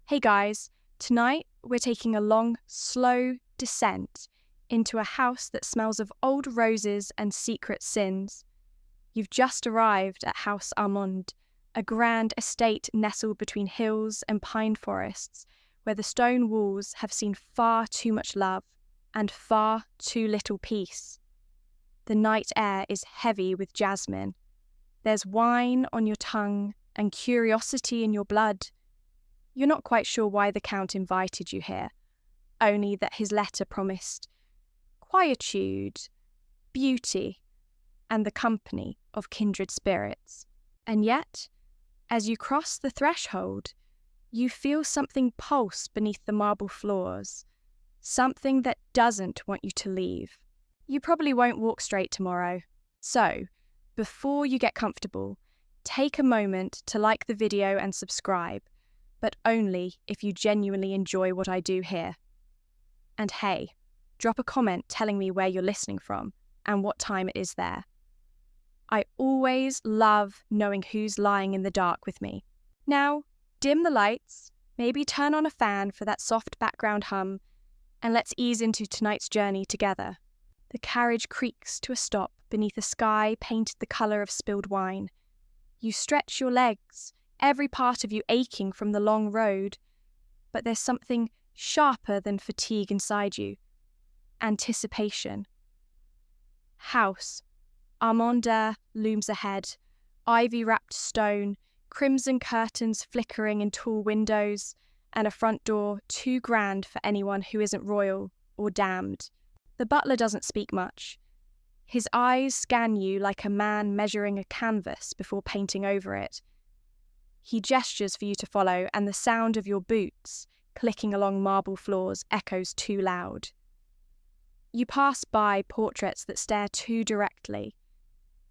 Hey guys, tonight we're taking a long, slow descent into a house that smells of old roses and secret sins. You've just arrived at House Armonde, a grand estate nestled between hills and pine forests, where the stone walls have seen far too much love and far too little peace. The night air is heavy with jasmine. There's wine on your tongue and curiosity in your blood. You're not quite sure why the Count invited you here, only that his letter promised quietude, beauty, and the company of kindred spirits. And yet, as you cross the threshold, you feel something pulse beneath the marble floors, something that doesn't want you to leave. You probably won't walk straight tomorrow. So, before you get comfortable, take a moment to like the video and subscribe, but only if you genuinely enjoy what I do here. And hey, drop a comment telling me where you're listening from and what time it is there. I always love knowing who's lying in the dark with me. Now, dim the lights, maybe turn on a fan for that soft background hum, and let's ease into tonight's journey together. The carriage creaks to a stop beneath a sky painted the colour of spilled wine. You stretch your legs, every part of you aching from the long road, but there's something sharper than fatigue inside you. Anticipation. House Armonde looms ahead, ivy-wrapped stone, crimson curtains flickering in tall windows, and a front door too grand for anyone who isn't royal or damned. The butler doesn't speak much. His eyes scan you like a man measuring a canvas before painting over it. He gestures for you to follow, and the sound of your boots clicking along marble floors echoes too loud. You pass by portraits that stare too directly.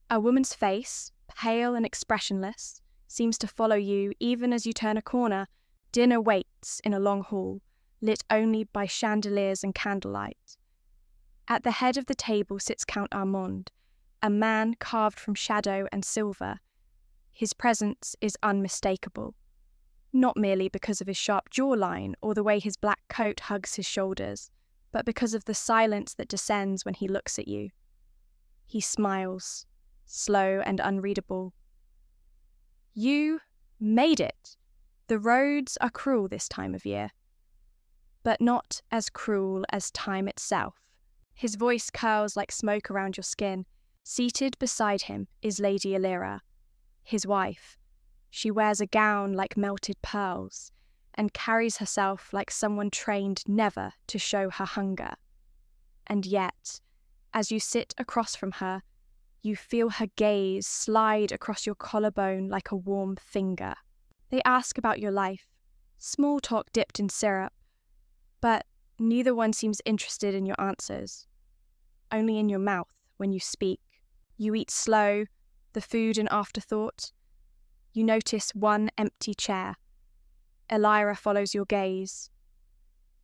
A woman's face, pale and expressionless, seems to follow you even as you turn a corner. Dinner waits in a long hall, lit only by chandeliers and candlelight. At the head of the table sits Count Armonde, a man carved from shadow and silver. His presence is unmistakable, not merely because of his sharp jawline or the way his black coat hugs his shoulders, but because of the silence that descends when he looks at you. He smiles, slow and unreadable. You made it. The roads are cruel this time of year, but not as cruel as time itself. His voice curls like smoke around your skin. Seated beside him is Lady Illyra, his wife. She wears a gown like melted pearls and carries herself like someone trained never to show her hunger. And yet, as you sit across from her, you feel her gaze slide across your collarbone like a warm finger. They ask about your life, small talk dipped in syrup, but neither one seems interested in your answers. Only in your mouth when you speak. You eat slow, the food an afterthought. You notice one empty chair. Illyra follows your gaze.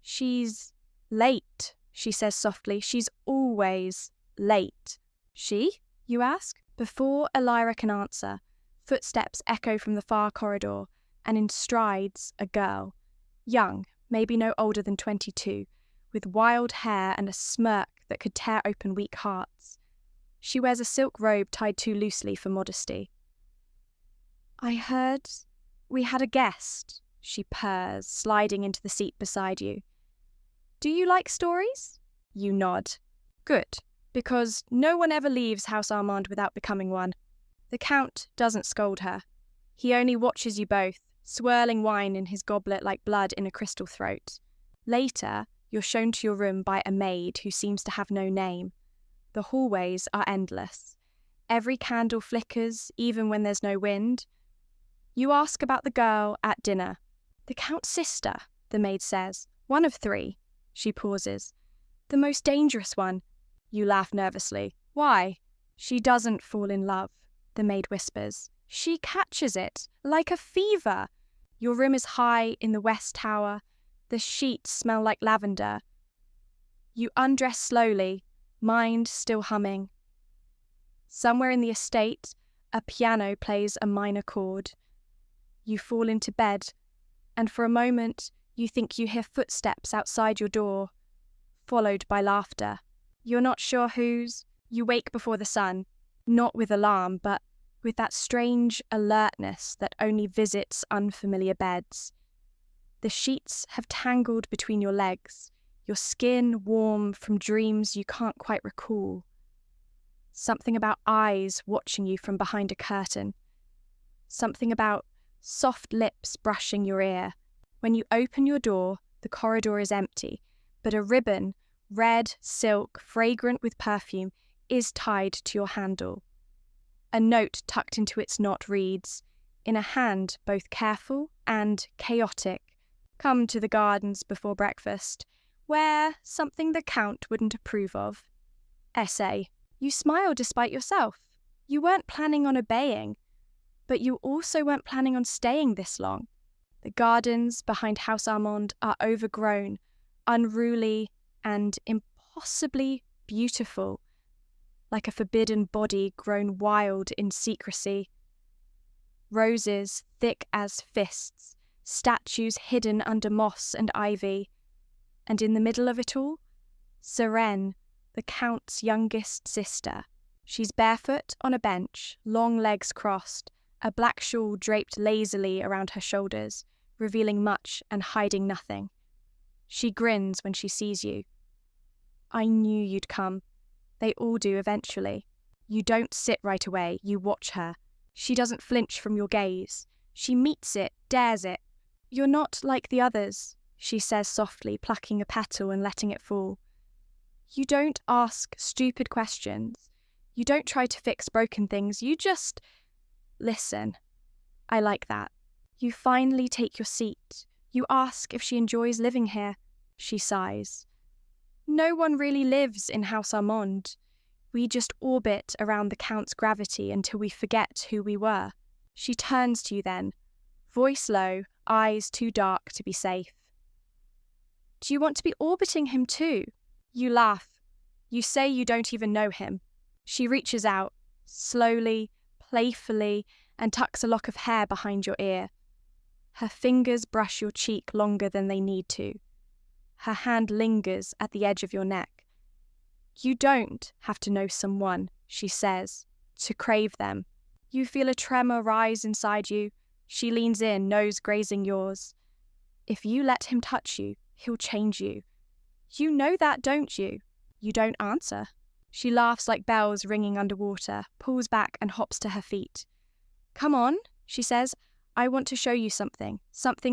She's late, she says softly. She's always late. She? You ask. Before Illyra can answer, footsteps echo from the far corridor, and in strides a girl, young, maybe no older than 22, with wild hair and a smirk that could tear open weak hearts. She wears a silk robe tied too loosely for modesty. I heard we had a guest, she purrs, sliding into the seat beside you. Do you like stories? You nod. Good, because no one ever leaves House Armonde without becoming one. The Count doesn't scold her. He only watches you both, swirling wine in his goblet like blood in a crystal throat. Later, you're shown to your room by a maid who seems to have no name. The hallways are endless. Every candle flickers, even when there's no wind. You ask about the girl at dinner. The Count's sister, the maid says. One of 3. She pauses. The most dangerous one. You laugh nervously. Why? She doesn't fall in love, the maid whispers. She catches it, like a fever. Your room is high in the west tower. The sheets smell like lavender. You undress slowly, mind still humming. Somewhere in the estate, a piano plays a minor chord. You fall into bed, and for a moment you think you hear footsteps outside your door, followed by laughter. You're not sure whose. You wake before the sun, not with alarm, but with that strange alertness that only visits unfamiliar beds. The sheets have tangled between your legs, your skin warm from dreams you can't quite recall. Something about eyes watching you from behind a curtain. Something about soft lips brushing your ear. When you open your door, the corridor is empty, but a ribbon, red silk, fragrant with perfume, is tied to your handle. A note tucked into its knot reads, in a hand both careful and chaotic, "Come to the gardens before breakfast. Wear something the Count wouldn't approve of." Essay. You smile despite yourself. You weren't planning on obeying, but you also weren't planning on staying this long. The gardens behind House Armonde are overgrown, unruly, and impossibly beautiful, like a forbidden body grown wild in secrecy. Roses thick as fists, statues hidden under moss and ivy, and in the middle of it all, Sirene, the Count's youngest sister. She's barefoot on a bench, long legs crossed, a black shawl draped lazily around her shoulders, revealing much and hiding nothing. She grins when she sees you. I knew you'd come. They all do eventually. You don't sit right away, you watch her. She doesn't flinch from your gaze. She meets it, dares it. You're not like the others, she says softly, plucking a petal and letting it fall. You don't ask stupid questions. You don't try to fix broken things. You just listen. I like that. You finally take your seat. You ask if she enjoys living here. She sighs. No one really lives in House Armonde. We just orbit around the Count's gravity until we forget who we were. She turns to you then, voice low, eyes too dark to be safe. Do you want to be orbiting him too? You laugh. You say you don't even know him. She reaches out, slowly, playfully, and tucks a lock of hair behind your ear. Her fingers brush your cheek longer than they need to. Her hand lingers at the edge of your neck. You don't have to know someone, she says, to crave them. You feel a tremor rise inside you. She leans in, nose grazing yours. If you let him touch you, he'll change you. You know that, don't you? You don't answer. She laughs like bells ringing underwater, pulls back and hops to her feet. Come on, she says. I want to show you something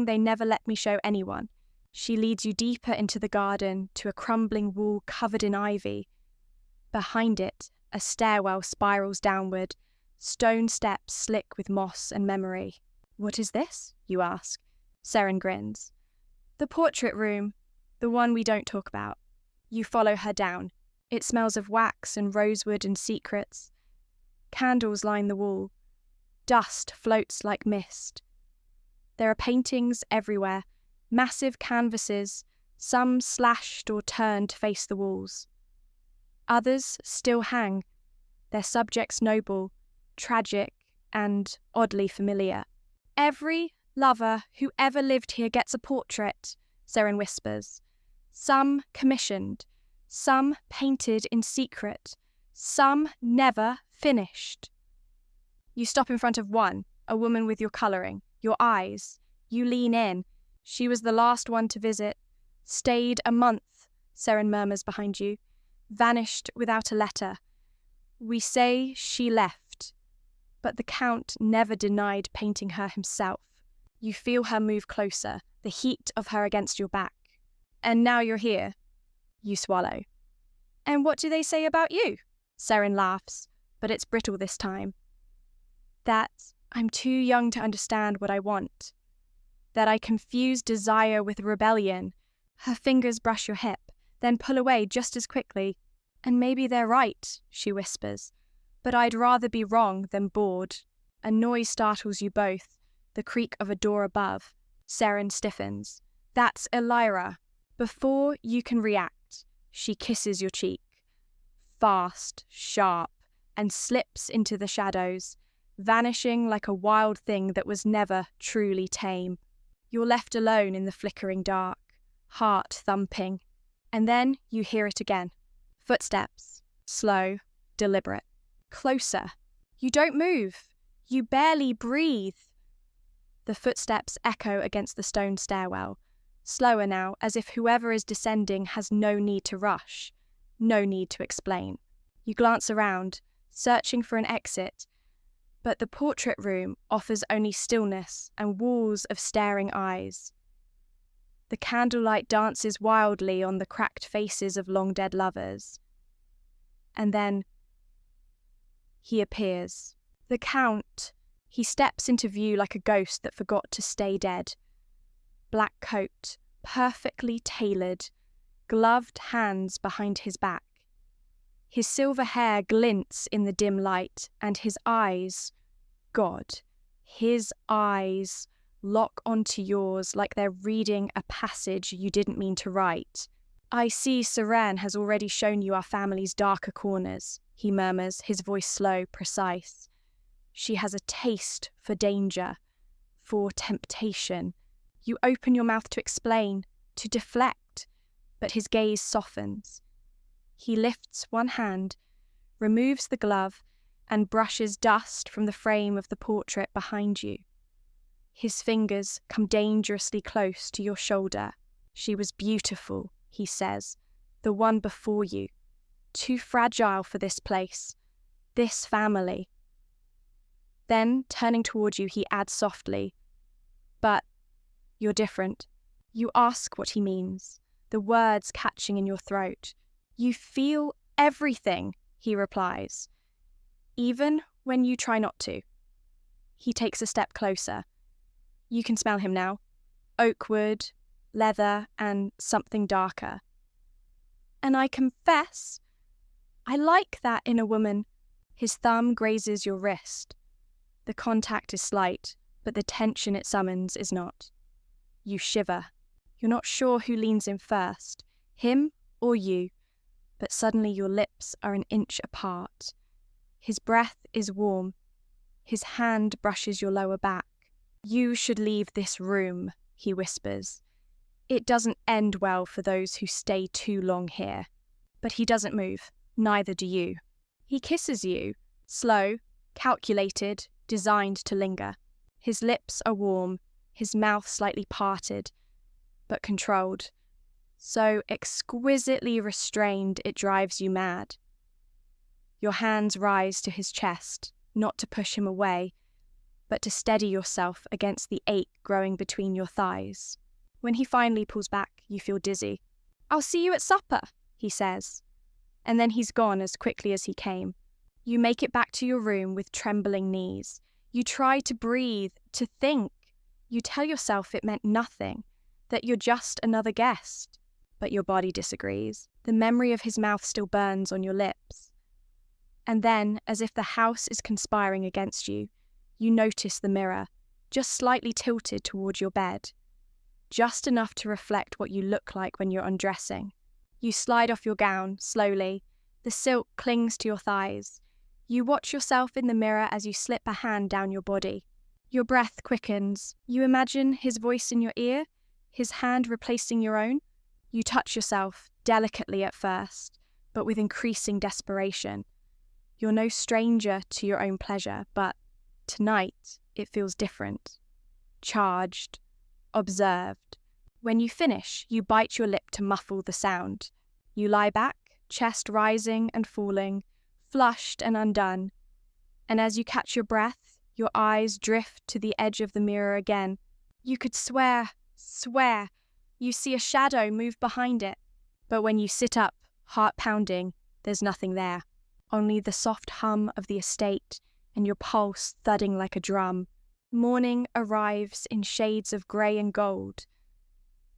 they never let me show anyone. She leads you deeper into the garden to a crumbling wall covered in ivy. Behind it, a stairwell spirals downward, stone steps slick with moss and memory. What is this? You ask. Seren grins. The portrait room, the one we don't talk about. You follow her down. It smells of wax and rosewood and secrets. Candles line the wall. Dust floats like mist. There are paintings everywhere, massive canvases, some slashed or turned to face the walls. Others still hang, their subjects noble, tragic, and oddly familiar. Every lover who ever lived here gets a portrait, Seren whispers. Some commissioned, some painted in secret, some never finished. You stop in front of one, a woman with your colouring, your eyes. You lean in. She was the last one to visit. Stayed a month, Seren murmurs behind you. Vanished without a letter. We say she left, but the Count never denied painting her himself. You feel her move closer, the heat of her against your back. And now you're here. You swallow. And what do they say about you? Seren laughs, but it's brittle this time. That I'm too young to understand what I want. That I confuse desire with rebellion. Her fingers brush your hip, then pull away just as quickly. And maybe they're right, she whispers. But I'd rather be wrong than bored. A noise startles you both, the creak of a door above. Seren stiffens. That's Elira. Before you can react, she kisses your cheek. Fast, sharp, and slips into the shadows, vanishing like a wild thing that was never truly tame. You're left alone in the flickering dark, heart thumping, and then you hear it again. Footsteps, slow, deliberate. Closer. You don't move. You barely breathe. The footsteps echo against the stone stairwell, slower now, as if whoever is descending has no need to rush, no need to explain. You glance around, searching for an exit, but the portrait room offers only stillness and walls of staring eyes. The candlelight dances wildly on the cracked faces of long-dead lovers. And then he appears. The Count. He steps into view like a ghost that forgot to stay dead. Black coat, perfectly tailored, gloved hands behind his back. His silver hair glints in the dim light, and his eyes, God, his eyes lock onto yours like they're reading a passage you didn't mean to write. I see Seren has already shown you our family's darker corners, he murmurs, his voice slow, precise. She has a taste for danger, for temptation. You open your mouth to explain, to deflect, but his gaze softens. He lifts one hand, removes the glove, and brushes dust from the frame of the portrait behind you. His fingers come dangerously close to your shoulder. She was beautiful, he says, the one before you. Too fragile for this place, this family. Then, turning toward you, he adds softly, but you're different. You ask what he means, the words catching in your throat. You feel everything, he replies, even when you try not to. He takes a step closer. You can smell him now. Oak wood, leather, and something darker. And I confess, I like that in a woman. His thumb grazes your wrist. The contact is slight, but the tension it summons is not. You shiver. You're not sure who leans in first, him or you, but suddenly your lips are an inch apart. His breath is warm. His hand brushes your lower back. You should leave this room, he whispers. It doesn't end well for those who stay too long here. But he doesn't move. Neither do you. He kisses you, slow, calculated, designed to linger. His lips are warm, his mouth slightly parted, but controlled. So exquisitely restrained it drives you mad. Your hands rise to his chest, not to push him away, but to steady yourself against the ache growing between your thighs. When he finally pulls back, you feel dizzy. "I'll see you at supper," he says. And then he's gone as quickly as he came. You make it back to your room with trembling knees. You try to breathe, to think. You tell yourself it meant nothing, that you're just another guest. But your body disagrees. The memory of his mouth still burns on your lips. And then, as if the house is conspiring against you, you notice the mirror, just slightly tilted toward your bed. Just enough to reflect what you look like when you're undressing. You slide off your gown, slowly. The silk clings to your thighs. You watch yourself in the mirror as you slip a hand down your body. Your breath quickens. You imagine his voice in your ear, his hand replacing your own. You touch yourself, delicately at first, but with increasing desperation. You're no stranger to your own pleasure, but tonight it feels different. Charged. Observed. When you finish, you bite your lip to muffle the sound. You lie back, chest rising and falling, flushed and undone. And as you catch your breath, your eyes drift to the edge of the mirror again. You could swear, you see a shadow move behind it. But when you sit up, heart pounding, there's nothing there. Only the soft hum of the estate and your pulse thudding like a drum. Morning arrives in shades of grey and gold.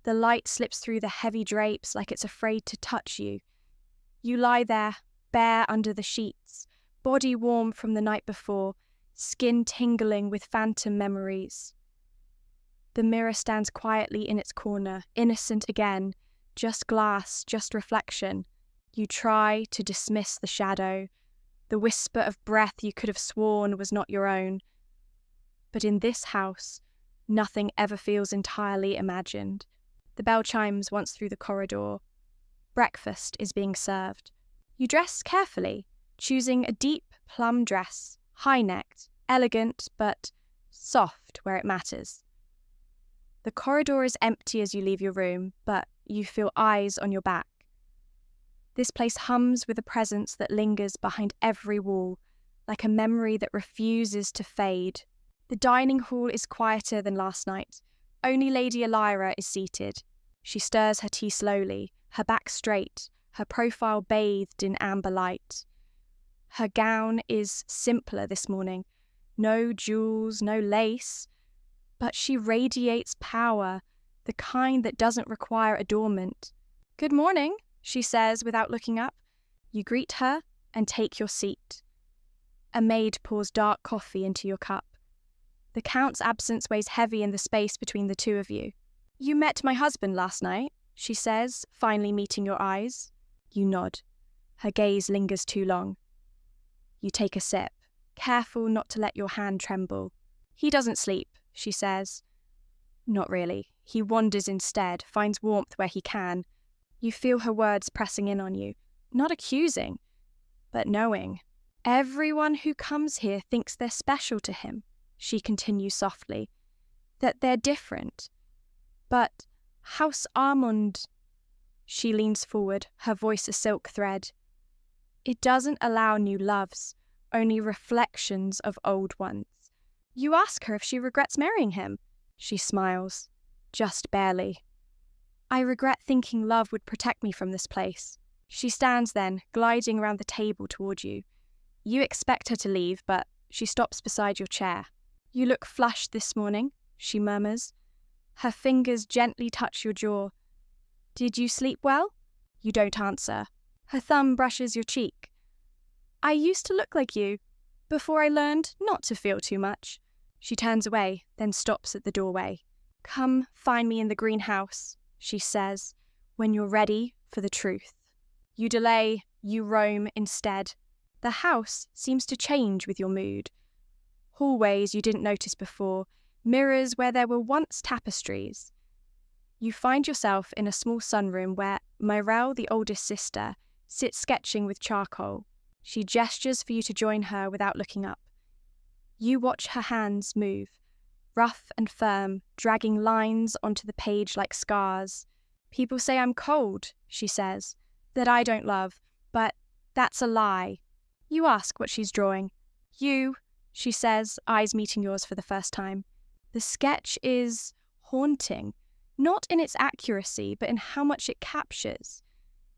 The light slips through the heavy drapes like it's afraid to touch you. You lie there, bare under the sheets, body warm from the night before, skin tingling with phantom memories. The mirror stands quietly in its corner, innocent again, just glass, just reflection. You try to dismiss the shadow, the whisper of breath you could have sworn was not your own. But in this house, Nothing ever feels entirely imagined. The bell chimes once through the corridor. Breakfast is being served. You dress carefully, choosing a deep plum dress, high-necked, elegant, but soft where it matters. The corridor is empty as you leave your room, but you feel eyes on your back. This place hums with a presence that lingers behind every wall, like a memory that refuses to fade. The dining hall is quieter than last night. Only Lady Elira is seated. She stirs her tea slowly, her back straight, her profile bathed in amber light. Her gown is simpler this morning. No jewels, no lace. But she radiates power, the kind that doesn't require adornment. "Good morning," she says without looking up. You greet her and take your seat. A maid pours dark coffee into your cup. The Count's absence weighs heavy in the space between the two of you. "You met my husband last night," she says, finally meeting your eyes. You nod. Her gaze lingers too long. You take a sip, careful not to let your hand tremble. "He doesn't sleep," she says. Not really. He wanders instead, finds warmth where he can. You feel her words pressing in on you, not accusing, but knowing. "Everyone who comes here thinks they're special to him," she continues softly, "that they're different. But House Armonde," she leans forward, her voice a silk thread, "it doesn't allow new loves, only reflections of old ones." You ask her if she regrets marrying him. She smiles, just barely. "I regret thinking love would protect me from this place." She stands then, gliding around the table toward you. You expect her to leave, but she stops beside your chair. "You look flushed this morning," she murmurs. Her fingers gently touch your jaw. "Did you sleep well?" You don't answer. Her thumb brushes your cheek. "I used to look like you, before I learned not to feel too much." She turns away, then stops at the doorway. "Come find me in the greenhouse," she says, "when you're ready for the truth." You delay, you roam instead. The house seems to change with your mood. Hallways you didn't notice before, mirrors where there were once tapestries. You find yourself in a small sunroom where Myrelle, the oldest sister, sits sketching with charcoal. She gestures for you to join her without looking up. You watch her hands move, rough and firm, dragging lines onto the page like scars. "People say I'm cold," she says, "that I don't love, but that's a lie." You ask what she's drawing. "You," she says, eyes meeting yours for the first time. The sketch is haunting, not in its accuracy, but in how much it captures.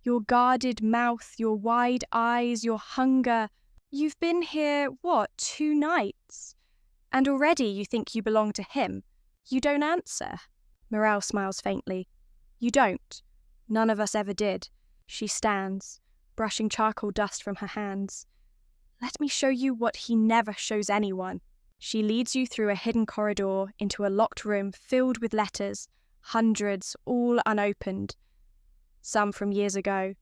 Your guarded mouth, your wide eyes, your hunger. You've been here, 2 nights? And already you think you belong to him. You don't answer. Myrelle smiles faintly. You don't. None of us ever did. She stands, brushing charcoal dust from her hands. "Let me show you what he never shows anyone." She leads you through a hidden corridor into a locked room filled with letters, hundreds, all unopened. Some from years ago.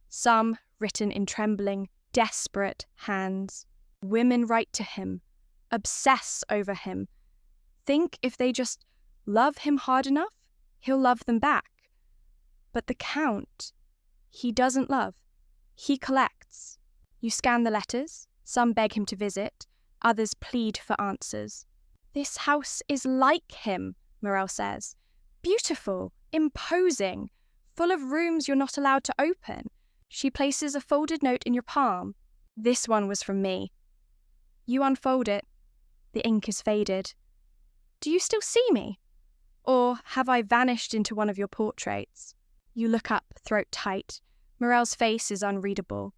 Some written in trembling, desperate hands. Women write to him, obsess over him. Think if they just love him hard enough, he'll love them back. But the Count, he doesn't love. He collects. You scan the letters. Some beg him to visit. Others plead for answers. "This house is like him," Myrelle says. "Beautiful, imposing, full of rooms you're not allowed to open." She places a folded note in your palm. "This one was from me." You unfold it. The ink is faded. "Do you still see me? Or have I vanished into one of your portraits?" You look up, throat tight. Myrelle's face is unreadable.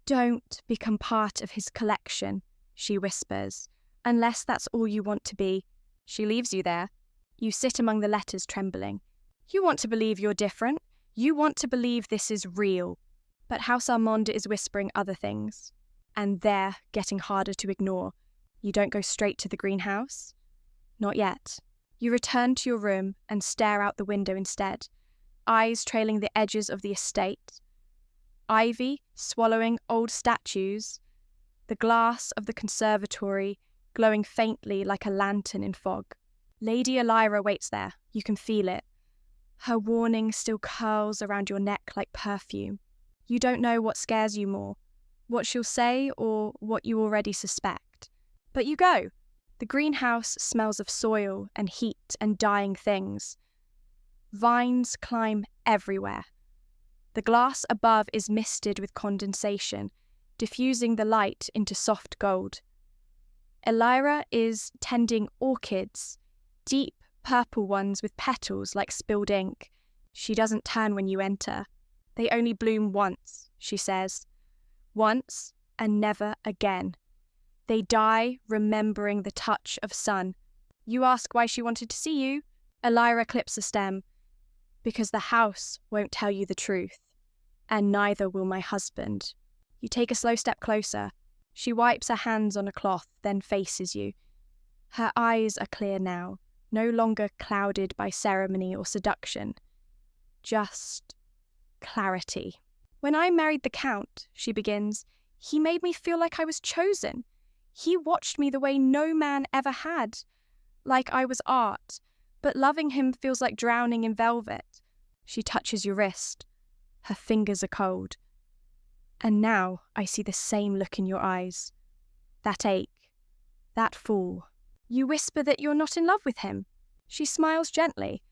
"Don't become part of his collection," she whispers, "unless that's all you want to be." She leaves you there. You sit among the letters, trembling. You want to believe you're different. You want to believe this is real. But House Armonde is whispering other things. And they're getting harder to ignore. You don't go straight to the greenhouse. Not yet. You return to your room and stare out the window instead, eyes trailing the edges of the estate. Ivy swallowing old statues, the glass of the conservatory glowing faintly like a lantern in fog. Lady Elira waits there. You can feel it. Her warning still curls around your neck like perfume. You don't know what scares you more, what she'll say or what you already suspect. But you go. The greenhouse smells of soil and heat and dying things. Vines climb everywhere. The glass above is misted with condensation, diffusing the light into soft gold. Elira is tending orchids, deep purple ones with petals like spilled ink. She doesn't turn when you enter. They only bloom once, she says. Once and never again. They die remembering the touch of sun. You ask why she wanted to see you. Elira clips a stem. Because the house won't tell you the truth. And neither will my husband. You take a slow step closer. She wipes her hands on a cloth, then faces you. Her eyes are clear now, no longer clouded by ceremony or seduction. Just clarity. When I married the Count, she begins, he made me feel like I was chosen. He watched me the way no man ever had, like I was art, but loving him feels like drowning in velvet. She touches your wrist. Her fingers are cold. And now I see the same look in your eyes. That ache. That fall. You whisper that you're not in love with him. She smiles gently.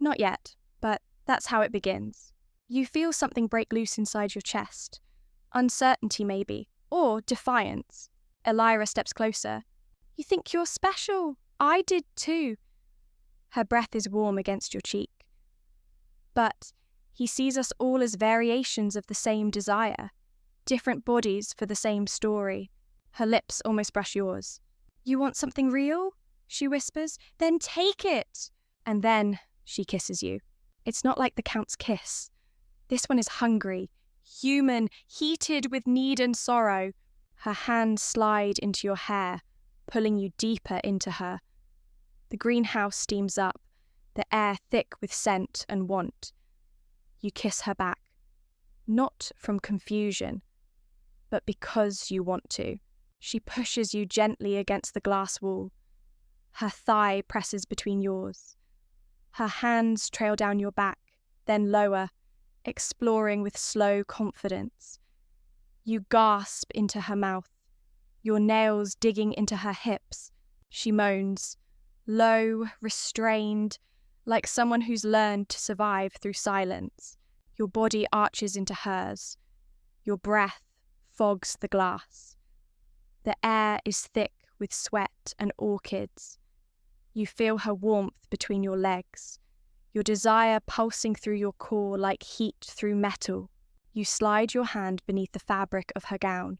Not yet, but that's how it begins. You feel something break loose inside your chest. Uncertainty maybe, or defiance. Elira steps closer. You think you're special. I did too. Her breath is warm against your cheek. But he sees us all as variations of the same desire, different bodies for the same story. Her lips almost brush yours. You want something real? She whispers. Then take it. And then she kisses you. It's not like the Count's kiss. This one is hungry, human, heated with need and sorrow. Her hands slide into your hair, pulling you deeper into her. The greenhouse steams up, the air thick with scent and want. You kiss her back, not from confusion, but because you want to. She pushes you gently against the glass wall. Her thigh presses between yours. Her hands trail down your back, then lower, exploring with slow confidence. You gasp into her mouth, your nails digging into her hips. She moans, low, restrained, like someone who's learned to survive through silence. Your body arches into hers. Your breath fogs the glass. The air is thick with sweat and orchids. You feel her warmth between your legs, your desire pulsing through your core like heat through metal. You slide your hand beneath the fabric of her gown.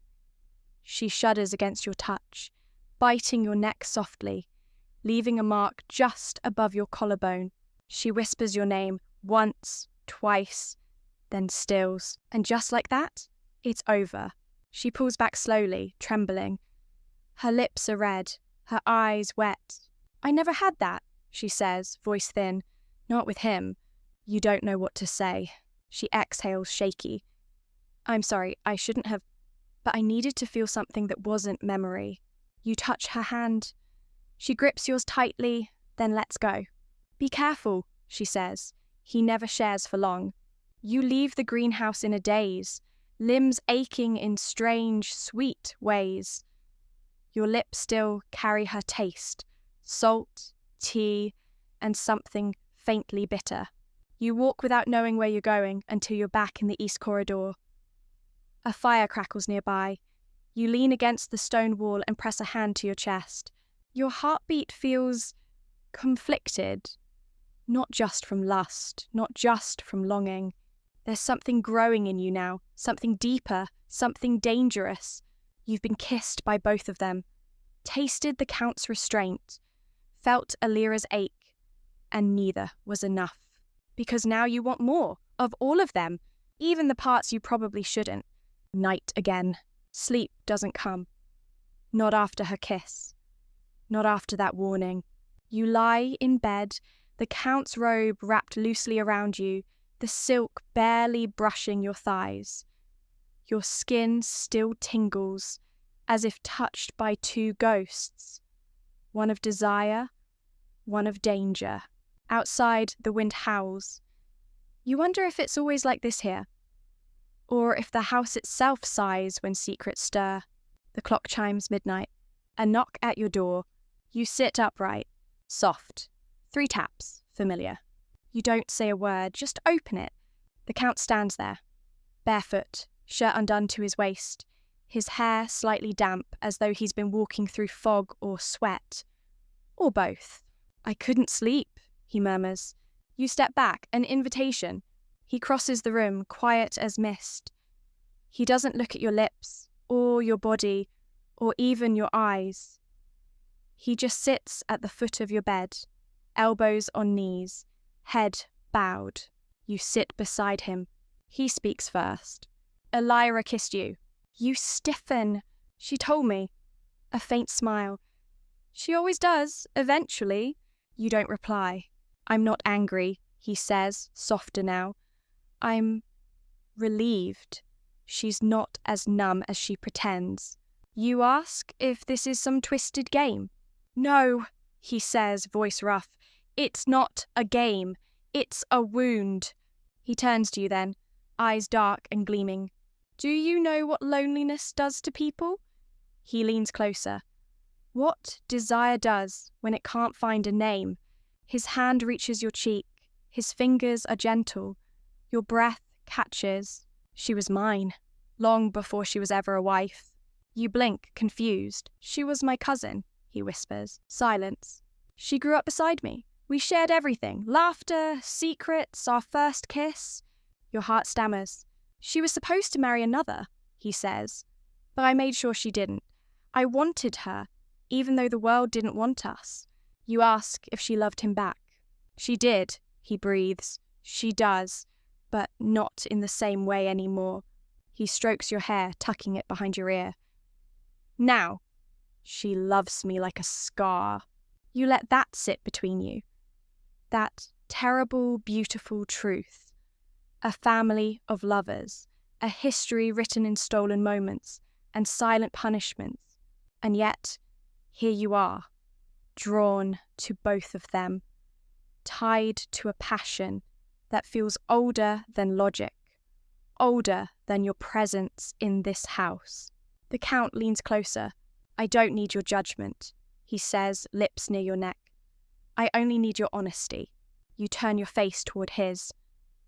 She shudders against your touch, biting your neck softly, leaving a mark just above your collarbone. She whispers your name once, twice, then stills. And just like that, it's over. She pulls back slowly, trembling. Her lips are red, her eyes wet. I never had that, she says, voice thin. Not with him. You don't know what to say. She exhales, shaky. I'm sorry, I shouldn't have, but I needed to feel something that wasn't memory. You touch her hand. She grips yours tightly, then lets go. Be careful, she says. He never shares for long. You leave the greenhouse in a daze, limbs aching in strange, sweet ways. Your lips still carry her taste, salt, tea, and something faintly bitter. You walk without knowing where you're going until you're back in the east corridor. A fire crackles nearby. You lean against the stone wall and press a hand to your chest. Your heartbeat feels conflicted, not just from lust, not just from longing. There's something growing in you now, something deeper, something dangerous. You've been kissed by both of them, tasted the Count's restraint, felt Elira's ache, and neither was enough. Because now you want more, of all of them, even the parts you probably shouldn't. Night again. Sleep doesn't come. Not after her kiss. Not after that warning. You lie in bed, the Count's robe wrapped loosely around you, the silk barely brushing your thighs. Your skin still tingles, as if touched by two ghosts, one of desire, one of danger. Outside, the wind howls. You wonder if it's always like this here, or if the house itself sighs when secrets stir. The clock chimes midnight. A knock at your door. You sit upright, soft. 3 taps, familiar. You don't say a word, just open it. The Count stands there, barefoot, shirt undone to his waist, his hair slightly damp as though he's been walking through fog or sweat. Or both. I couldn't sleep, he murmurs. You step back, an invitation. He crosses the room, quiet as mist. He doesn't look at your lips, or your body, or even your eyes. He just sits at the foot of your bed, elbows on knees, head bowed. You sit beside him. He speaks first. Elira kissed you. You stiffen. She told me. A faint smile. She always does, eventually. You don't reply. I'm not angry, he says, softer now. I'm relieved. She's not as numb as she pretends. You ask if this is some twisted game. No, he says, voice rough. It's not a game. It's a wound. He turns to you then, eyes dark and gleaming. Do you know what loneliness does to people? He leans closer. What desire does when it can't find a name. His hand reaches your cheek. His fingers are gentle. Your breath catches. She was mine, long before she was ever a wife. You blink, confused. She was my cousin, he whispers. Silence. She grew up beside me. We shared everything. Laughter, secrets, our first kiss. Your heart stammers. She was supposed to marry another, he says. But I made sure she didn't. I wanted her, even though the world didn't want us. You ask if she loved him back. She did, he breathes. She does, but not in the same way anymore. He strokes your hair, tucking it behind your ear. Now, she loves me like a scar. You let that sit between you. That terrible, beautiful truth. A family of lovers, a history written in stolen moments and silent punishments. And yet, here you are, drawn to both of them, tied to a passion that feels older than logic, older than your presence in this house. The Count leans closer. I don't need your judgment, he says, lips near your neck. I only need your honesty. You turn your face toward his.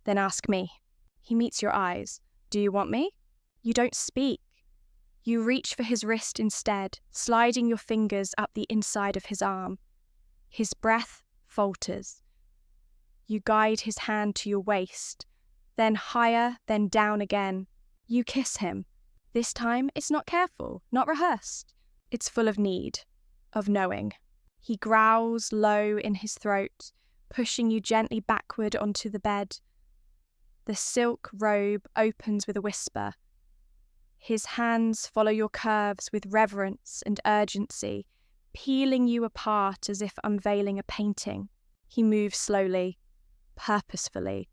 Then ask me. He meets your eyes. Do you want me? You don't speak. You reach for his wrist instead, sliding your fingers up the inside of his arm. His breath falters. You guide his hand to your waist, then higher, then down again. You kiss him. This time it's not careful, not rehearsed. It's full of need, of knowing. He growls low in his throat, pushing you gently backward onto the bed. The silk robe opens with a whisper. His hands follow your curves with reverence and urgency, peeling you apart as if unveiling a painting. He moves slowly, purposefully.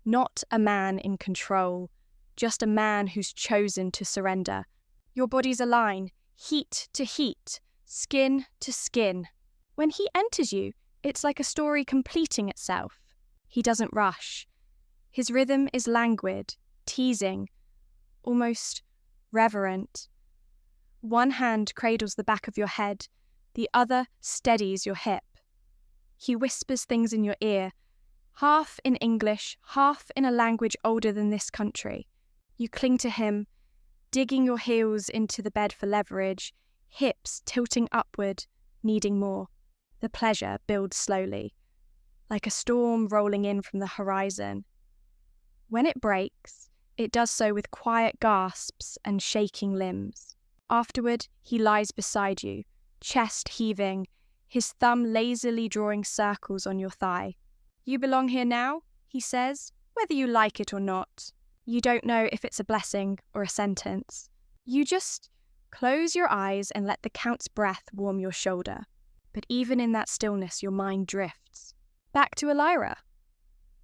Not a man in control, just a man who's chosen to surrender. Your bodies align, heat to heat, skin to skin. When he enters you, it's like a story completing itself. He doesn't rush. His rhythm is languid, teasing, almost reverent. One hand cradles the back of your head, the other steadies your hip. He whispers things in your ear, half in English, half in a language older than this country. You cling to him, digging your heels into the bed for leverage, hips tilting upward, needing more. The pleasure builds slowly, like a storm rolling in from the horizon. When it breaks, it does so with quiet gasps and shaking limbs. Afterward, he lies beside you, chest heaving, his thumb lazily drawing circles on your thigh. You belong here now, he says, whether you like it or not. You don't know if it's a blessing or a sentence. You just close your eyes and let the Count's breath warm your shoulder. But even in that stillness, your mind drifts. Back to Elira.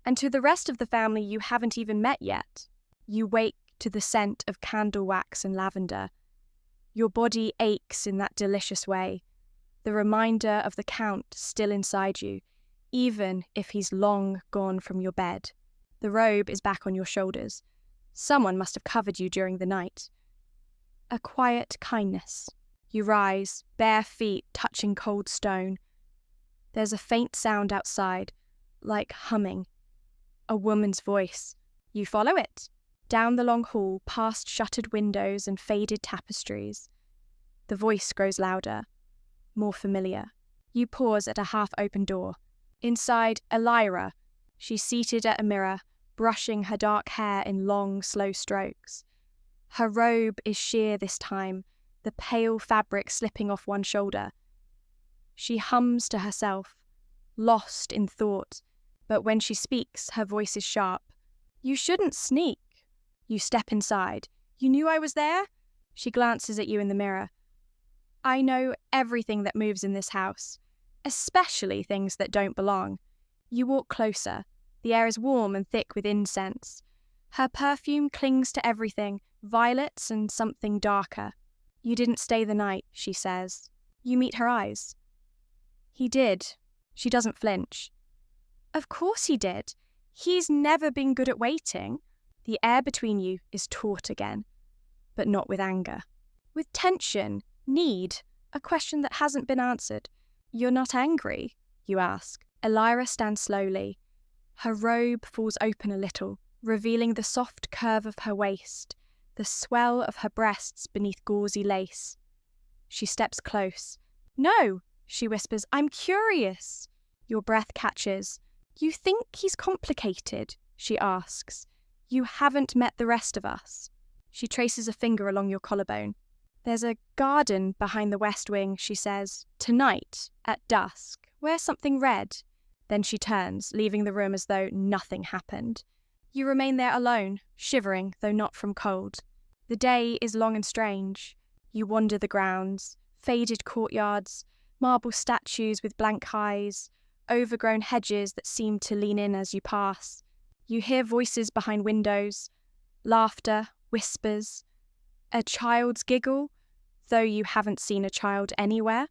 And to the rest of the family you haven't even met yet. You wake to the scent of candle wax and lavender. Your body aches in that delicious way. the reminder of the Count still inside you, even if he's long gone from your bed. The robe is back on your shoulders. Someone must have covered you during the night. A quiet kindness. You rise, bare feet touching cold stone. There's a faint sound outside, like humming. A woman's voice. You follow it. Down the long hall, past shuttered windows and faded tapestries. The voice grows louder, more familiar. You pause at a half-open door. Inside, Elira. She's seated at a mirror, brushing her dark hair in long, slow strokes. Her robe is sheer this time, the pale fabric slipping off one shoulder. She hums to herself, lost in thought, but when she speaks, her voice is sharp. You shouldn't sneak. You step inside. You knew I was there? She glances at you in the mirror. I know everything that moves in this house, especially things that don't belong. You walk closer. The air is warm and thick with incense. Her perfume clings to everything, violets and something darker. You didn't stay the night, she says. You meet her eyes. He did. She doesn't flinch. Of course he did. He's never been good at waiting. The air between you is taut again, but not with anger. With tension, need, a question that hasn't been answered. You're not angry, you ask. Elira stands slowly. Her robe falls open a little, revealing the soft curve of her waist, the swell of her breasts beneath gauzy lace. She steps close. No, she whispers, I'm curious. Your breath catches. You think he's complicated? She asks. You haven't met the rest of us. She traces a finger along your collarbone. There's a garden behind the west wing, she says. Tonight, at dusk, wear something red. Then she turns, leaving the room as though nothing happened. You remain there alone, shivering, though not from cold. The day is long and strange. You wander the grounds, faded courtyards, marble statues with blank eyes, overgrown hedges that seem to lean in as you pass. You hear voices behind windows, laughter, whispers, a child's giggle, though you haven't seen a child anywhere.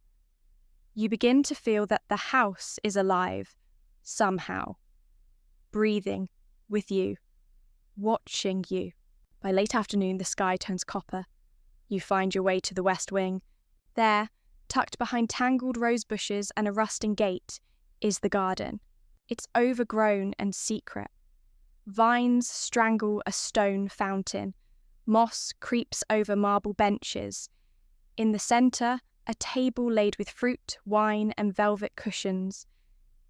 You begin to feel that the house is alive, somehow, breathing with you, watching you. By late afternoon, the sky turns copper. You find your way to the west wing. There, tucked behind tangled rose bushes and a rusting gate, is the garden. It's overgrown and secret. Vines strangle a stone fountain. Moss creeps over marble benches. In the centre, a table laid with fruit, wine, and velvet cushions.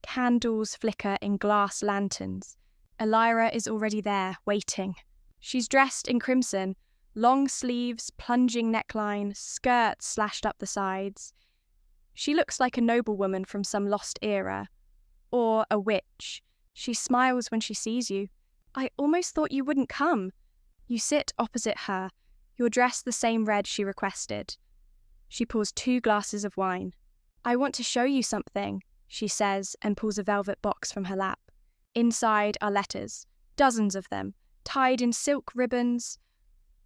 Candles flicker in glass lanterns. Elira is already there, waiting. She's dressed in crimson, long sleeves, plunging neckline, skirts slashed up the sides. She looks like a noblewoman from some lost era. Or a witch. She smiles when she sees you. I almost thought you wouldn't come. You sit opposite her, your dress the same red she requested. She pours 2 glasses of wine. I want to show you something, she says, and pulls a velvet box from her lap. Inside are letters, dozens of them, tied in silk ribbons.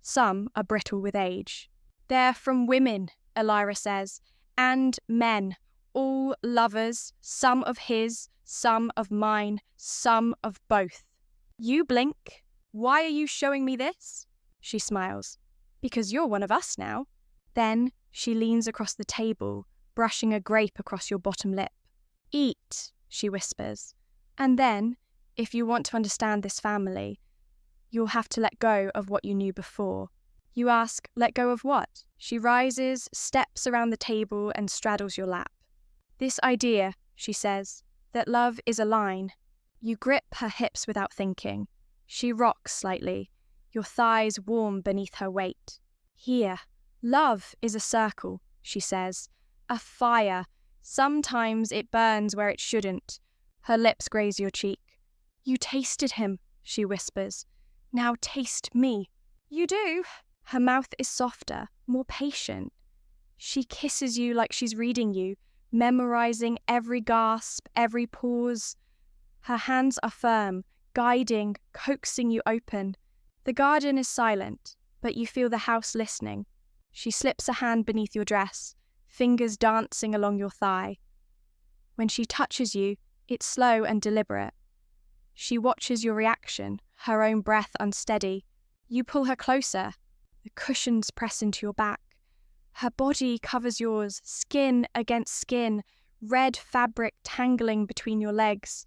Some are brittle with age. They're from women, Elira says, and men, all lovers, some of his, some of mine, some of both. You blink. Why are you showing me this? She smiles. Because you're one of us now. Then she leans across the table, brushing a grape across your bottom lip. Eat, she whispers. And then, if you want to understand this family, you'll have to let go of what you knew before. You ask, let go of what? She rises, steps around the table and straddles your lap. This idea, she says, that love is a line. You grip her hips without thinking. She rocks slightly, your thighs warm beneath her weight. Here, love is a circle, she says. A fire. Sometimes it burns where it shouldn't. Her lips graze your cheek. You tasted him, she whispers. Now taste me. You do. Her mouth is softer, more patient. She kisses you like she's reading you, memorizing every gasp, every pause. Her hands are firm, guiding, coaxing you open. The garden is silent, but you feel the house listening. She slips a hand beneath your dress, fingers dancing along your thigh. When she touches you, it's slow and deliberate. She watches your reaction, her own breath unsteady. You pull her closer. The cushions press into your back. Her body covers yours, skin against skin, red fabric tangling between your legs.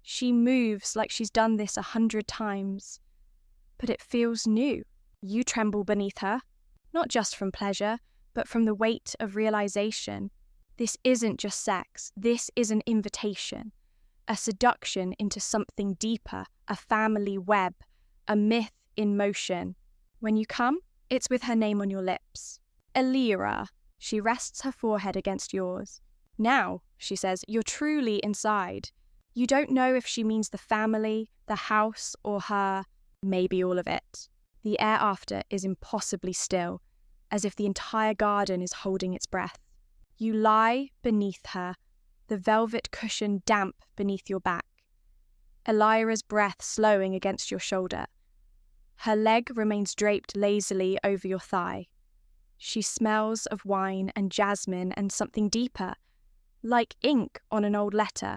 She moves like she's done this 100 times. But it feels new. You tremble beneath her, not just from pleasure, but from the weight of realization. This isn't just sex, this is an invitation, a seduction into something deeper, a family web, a myth in motion. When you come, it's with her name on your lips. Elira. She rests her forehead against yours. Now, she says, you're truly inside. You don't know if she means the family, the house, or her, maybe all of it. The air after is impossibly still, as if the entire garden is holding its breath. You lie beneath her, the velvet cushion damp beneath your back. Elira's breath slowing against your shoulder. Her leg remains draped lazily over your thigh. She smells of wine and jasmine and something deeper, like ink on an old letter,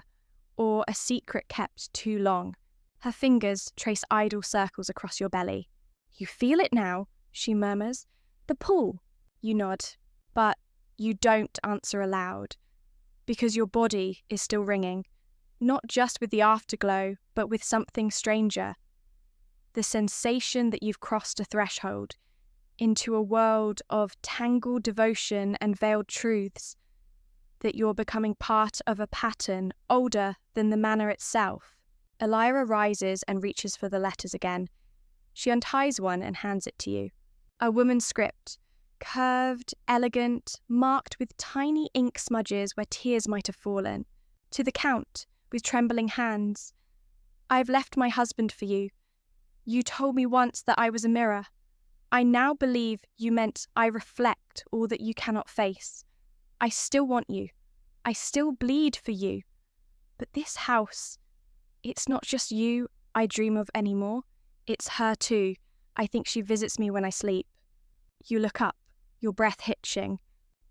or a secret kept too long. Her fingers trace idle circles across your belly. You feel it now, she murmurs. The pull. You nod, but you don't answer aloud, because your body is still ringing, not just with the afterglow, but with something stranger. The sensation that you've crossed a threshold into a world of tangled devotion and veiled truths, that you're becoming part of a pattern older than the manor itself. Elira rises and reaches for the letters again. She unties one and hands it to you. A woman's script, curved, elegant, marked with tiny ink smudges where tears might have fallen. To the Count, with trembling hands. I've left my husband for you. You told me once that I was a mirror. I now believe you meant I reflect all that you cannot face. I still want you. I still bleed for you. But this house, it's not just you I dream of anymore. It's her too. I think she visits me when I sleep. You look up, your breath hitching.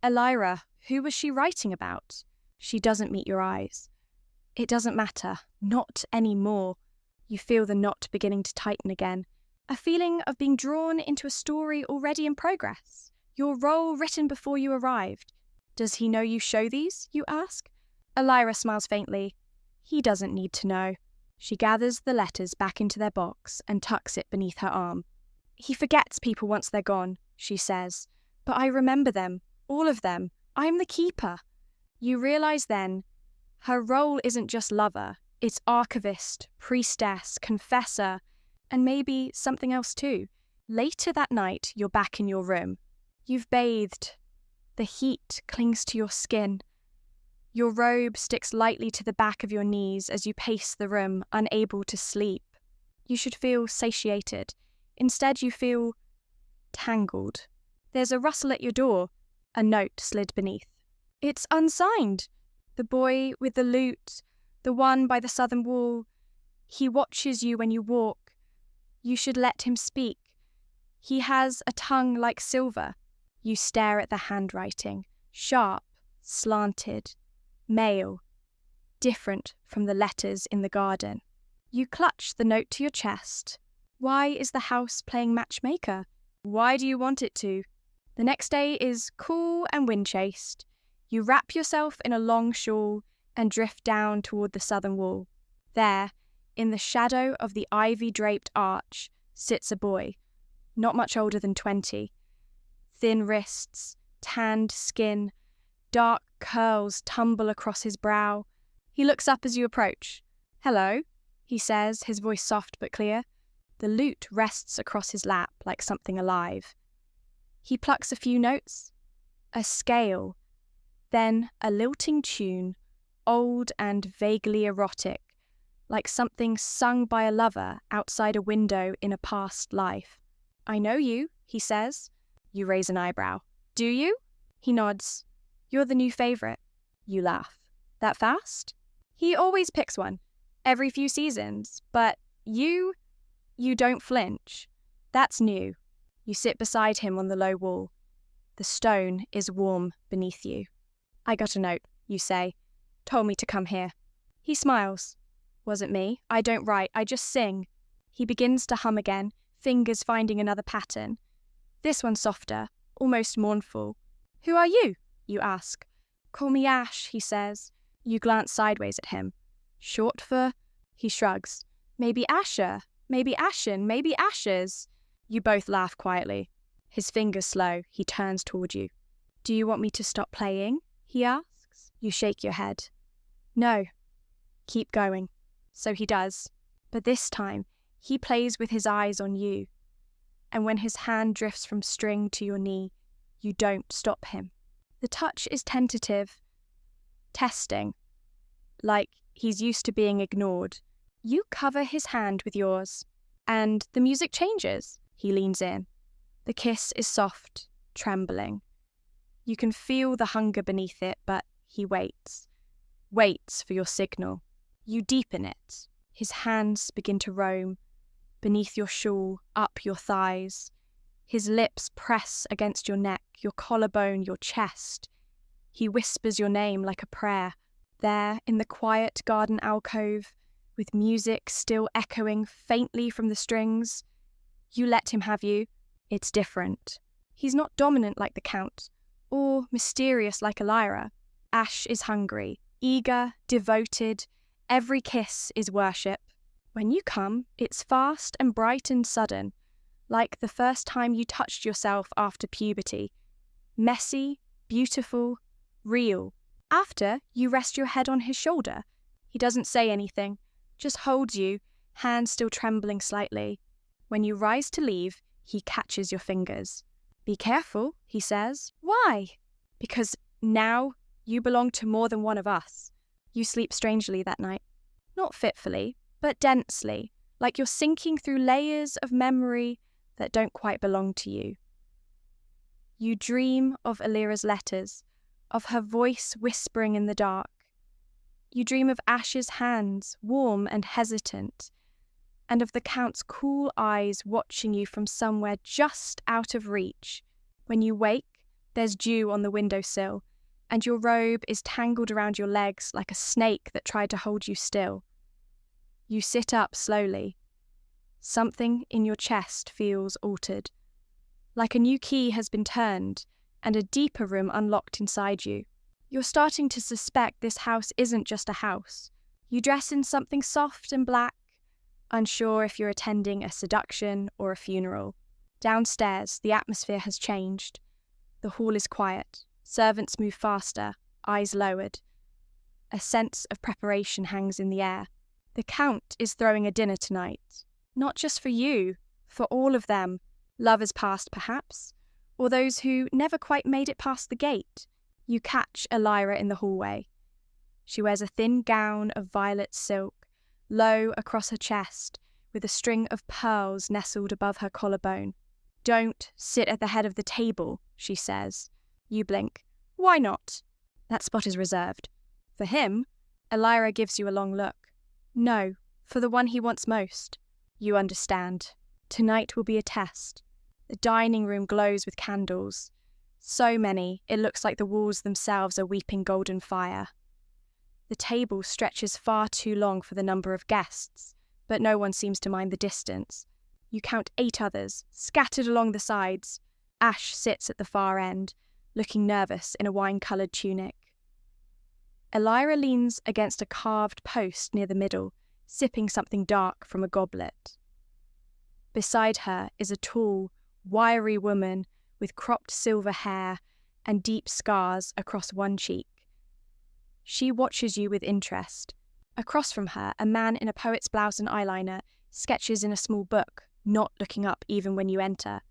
Elira, who was she writing about? She doesn't meet your eyes. It doesn't matter. Not anymore. You feel the knot beginning to tighten again. A feeling of being drawn into a story already in progress. Your role written before you arrived. Does he know you show these, you ask? Elira smiles faintly. He doesn't need to know. She gathers the letters back into their box and tucks it beneath her arm. He forgets people once they're gone, she says. But I remember them, all of them. I'm the keeper. You realise then, her role isn't just lover. It's archivist, priestess, confessor, and maybe something else too. Later that night, you're back in your room. You've bathed. The heat clings to your skin. Your robe sticks lightly to the back of your knees as you pace the room, unable to sleep. You should feel satiated. Instead, you feel tangled. There's a rustle at your door. A note slid beneath. It's unsigned. The boy with the lute, the one by the southern wall. He watches you when you walk. You should let him speak. He has a tongue like silver. You stare at the handwriting, sharp, slanted, male, different from the letters in the garden. You clutch the note to your chest. Why is the house playing matchmaker? Why do you want it to? The next day is cool and wind-chased. You wrap yourself in a long shawl and drift down toward the southern wall. There, in the shadow of the ivy-draped arch, sits a boy, not much older than 20. Thin wrists, tanned skin, dark curls tumble across his brow. He looks up as you approach. Hello, he says, his voice soft but clear. The lute rests across his lap like something alive. He plucks a few notes, a scale, then a lilting tune, old and vaguely erotic, like something sung by a lover outside a window in a past life. I know you, he says. You raise an eyebrow. Do you? He nods. You're the new favourite. You laugh. That fast? He always picks one, every few seasons, but you don't flinch. That's new. You sit beside him on the low wall. The stone is warm beneath you. I got a note, you say. Told me to come here. He smiles. Wasn't me. I don't write, I just sing. He begins to hum again, fingers finding another pattern. This one softer, almost mournful. Who are you? You ask. Call me Ash, he says. You glance sideways at him. Short for? He shrugs. Maybe Asher, maybe Ashen, maybe Ashes. You both laugh quietly. His fingers slow, he turns toward you. Do you want me to stop playing? He asks. You shake your head. No. Keep going. So he does. But this time, he plays with his eyes on you. And when his hand drifts from string to your knee, you don't stop him. The touch is tentative, testing, like he's used to being ignored. You cover his hand with yours, and the music changes. He leans in. The kiss is soft, trembling. You can feel the hunger beneath it, but he waits for your signal. You deepen it. His hands begin to roam, beneath your shawl, up your thighs. His lips press against your neck, your collarbone, your chest. He whispers your name like a prayer. There, in the quiet garden alcove, with music still echoing faintly from the strings, you let him have you. It's different. He's not dominant like the Count, or mysterious like Elira. Ash is hungry, eager, devoted. Every kiss is worship. When you come, it's fast and bright and sudden, like the first time you touched yourself after puberty. Messy, beautiful, real. After, you rest your head on his shoulder. He doesn't say anything, just holds you, hands still trembling slightly. When you rise to leave, he catches your fingers. Be careful, he says. Why? Because now you belong to more than one of us. You sleep strangely that night. Not fitfully, but densely, like you're sinking through layers of memory that don't quite belong to you. You dream of Elira's letters, of her voice whispering in the dark. You dream of Ash's hands, warm and hesitant, and of the Count's cool eyes watching you from somewhere just out of reach. When you wake, there's dew on the windowsill, and your robe is tangled around your legs like a snake that tried to hold you still. You sit up slowly. Something in your chest feels altered, like a new key has been turned and a deeper room unlocked inside you. You're starting to suspect this house isn't just a house. You dress in something soft and black, unsure if you're attending a seduction or a funeral. Downstairs, the atmosphere has changed. The hall is quiet. Servants move faster, eyes lowered. A sense of preparation hangs in the air. The Count is throwing a dinner tonight. Not just for you, for all of them. Lovers past, perhaps, or those who never quite made it past the gate. You catch Elira in the hallway. She wears a thin gown of violet silk, low across her chest, with a string of pearls nestled above her collarbone. Don't sit at the head of the table, she says. You blink. Why not? That spot is reserved. For him, Elira gives you a long look. No, for the one he wants most. You understand. Tonight will be a test. The dining room glows with candles. So many, it looks like the walls themselves are weeping golden fire. The table stretches far too long for the number of guests, but no one seems to mind the distance. You count 8 others, scattered along the sides. Ash sits at the far end, looking nervous in a wine-coloured tunic. Elira leans against a carved post near the middle, sipping something dark from a goblet. Beside her is a tall, wiry woman with cropped silver hair and deep scars across one cheek. She watches you with interest. Across from her, a man in a poet's blouse and eyeliner sketches in a small book, not looking up even when you enter.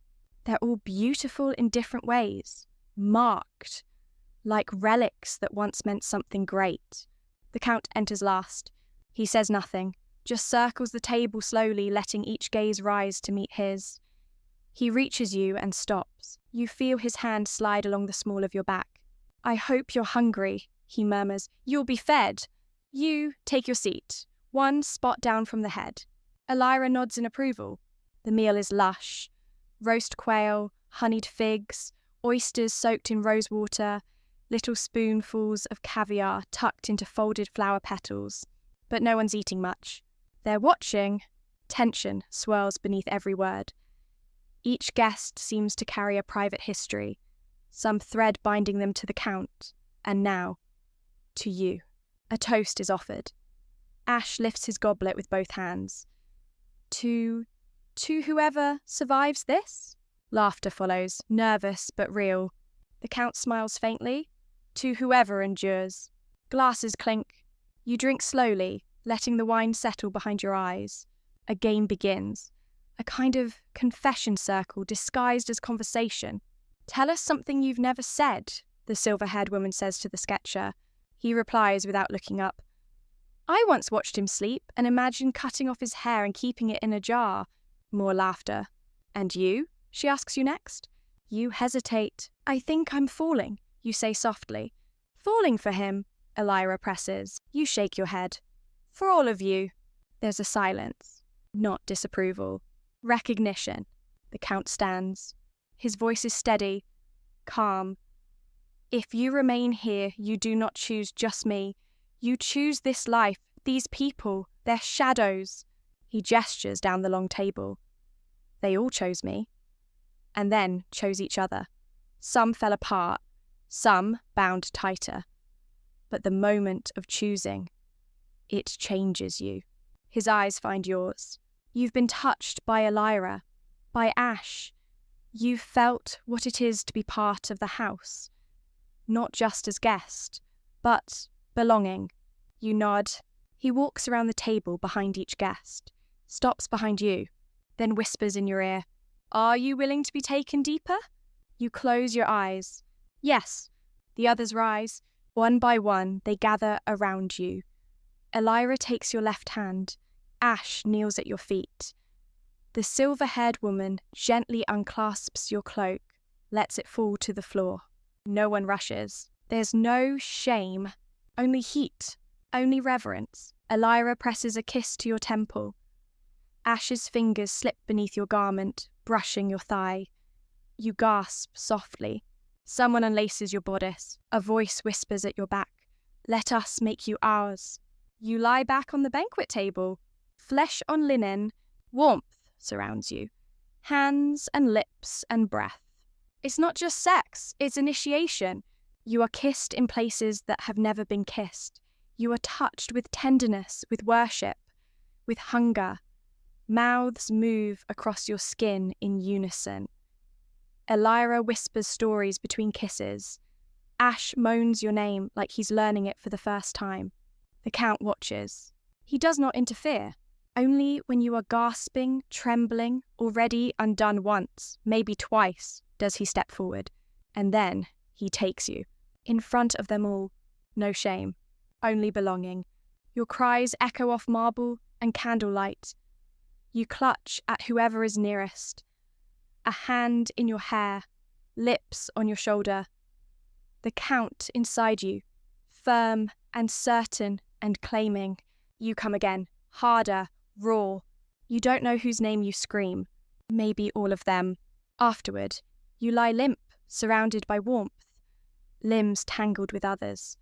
They're all beautiful in different ways, marked, like relics that once meant something great. The Count enters last. He says nothing, just circles the table slowly, letting each gaze rise to meet his. He reaches you and stops. You feel his hand slide along the small of your back. I hope you're hungry, he murmurs. You'll be fed. You take your seat, one spot down from the head. Elira nods in approval. The meal is lush. Roast quail, honeyed figs, Oysters soaked in rosewater, little spoonfuls of caviar tucked into folded flower petals. But no one's eating much. They're watching. Tension swirls beneath every word. Each guest seems to carry a private history, some thread binding them to the Count, and now, to you. A toast is offered. Ash lifts his goblet with both hands. To whoever survives this? Laughter follows, nervous but real. The Count smiles faintly. To whoever endures. Glasses clink. You drink slowly, letting the wine settle behind your eyes. A game begins. A kind of confession circle disguised as conversation. Tell us something you've never said, the silver-haired woman says to the sketcher. He replies without looking up. I once watched him sleep and imagined cutting off his hair and keeping it in a jar. More laughter. And you? She asks you next. You hesitate. I think I'm falling, you say softly. Falling for him, Elira presses. You shake your head. For all of you. There's a silence. Not disapproval. Recognition. The Count stands. His voice is steady, calm. If you remain here, you do not choose just me. You choose this life, these people, their shadows. He gestures down the long table. They all chose me. And then chose each other. Some fell apart, some bound tighter. But the moment of choosing, it changes you. His eyes find yours. You've been touched by Elira, by Ash. You've felt what it is to be part of the house. Not just as guest, but belonging. You nod. He walks around the table behind each guest, stops behind you, then whispers in your ear, Are you willing to be taken deeper? You close your eyes. Yes. The others rise. One by one, they gather around you. Elira takes your left hand. Ash kneels at your feet. The silver-haired woman gently unclasps your cloak, lets it fall to the floor. No one rushes. There's no shame, only heat, only reverence. Elira presses a kiss to your temple. Ash's fingers slip beneath your garment, brushing your thigh. You gasp softly. Someone unlaces your bodice. A voice whispers at your back. Let us make you ours. You lie back on the banquet table. Flesh on linen, warmth surrounds you. Hands and lips and breath. It's not just sex, it's initiation. You are kissed in places that have never been kissed. You are touched with tenderness, with worship, with hunger. Mouths move across your skin in unison. Elira whispers stories between kisses. Ash moans your name like he's learning it for the first time. The Count watches. He does not interfere. Only when you are gasping, trembling, already undone once, maybe twice, does he step forward. And then he takes you. In front of them all. No shame. Only belonging. Your cries echo off marble and candlelight. You clutch at whoever is nearest. A hand in your hair. Lips on your shoulder. The Count inside you. Firm and certain and claiming. You come again. Harder. Raw. You don't know whose name you scream. Maybe all of them. Afterward, you lie limp, surrounded by warmth. Limbs tangled with others.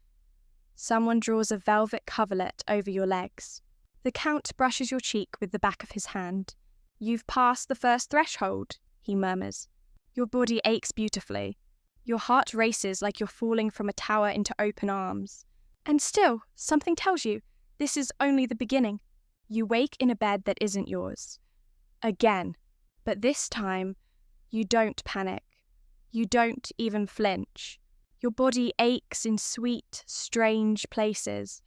Someone draws a velvet coverlet over your legs. The Count brushes your cheek with the back of his hand. You've passed the first threshold, he murmurs. Your body aches beautifully. Your heart races like you're falling from a tower into open arms. And still, something tells you, this is only the beginning. You wake in a bed that isn't yours. Again. But this time, you don't panic. You don't even flinch. Your body aches in sweet, strange places.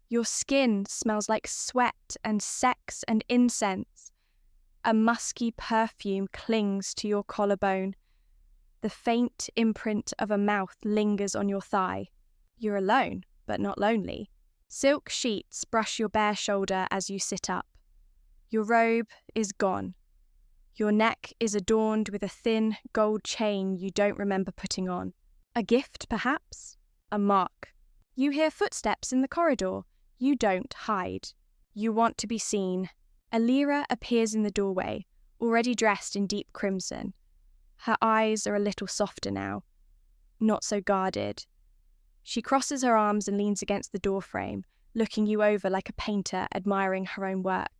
Your skin smells like sweat and sex and incense. A musky perfume clings to your collarbone. The faint imprint of a mouth lingers on your thigh. You're alone, but not lonely. Silk sheets brush your bare shoulder as you sit up. Your robe is gone. Your neck is adorned with a thin gold chain you don't remember putting on. A gift, perhaps? A mark. You hear footsteps in the corridor. You don't hide. You want to be seen. Elira appears in the doorway, already dressed in deep crimson. Her eyes are a little softer now, not so guarded. She crosses her arms and leans against the doorframe, looking you over like a painter admiring her own work.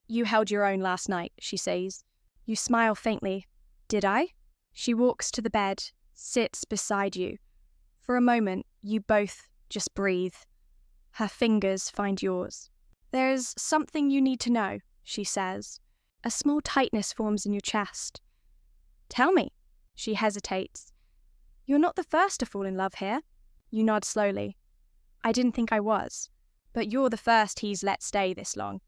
"You held your own last night," she says. You smile faintly. "Did I?" She walks to the bed, sits beside you. For a moment, you both just breathe. Her fingers find yours. "There's something you need to know," she says. A small tightness forms in your chest. "Tell me." She hesitates. "You're not the first to fall in love here." You nod slowly. "I didn't think I was, but you're the first he's let stay this long."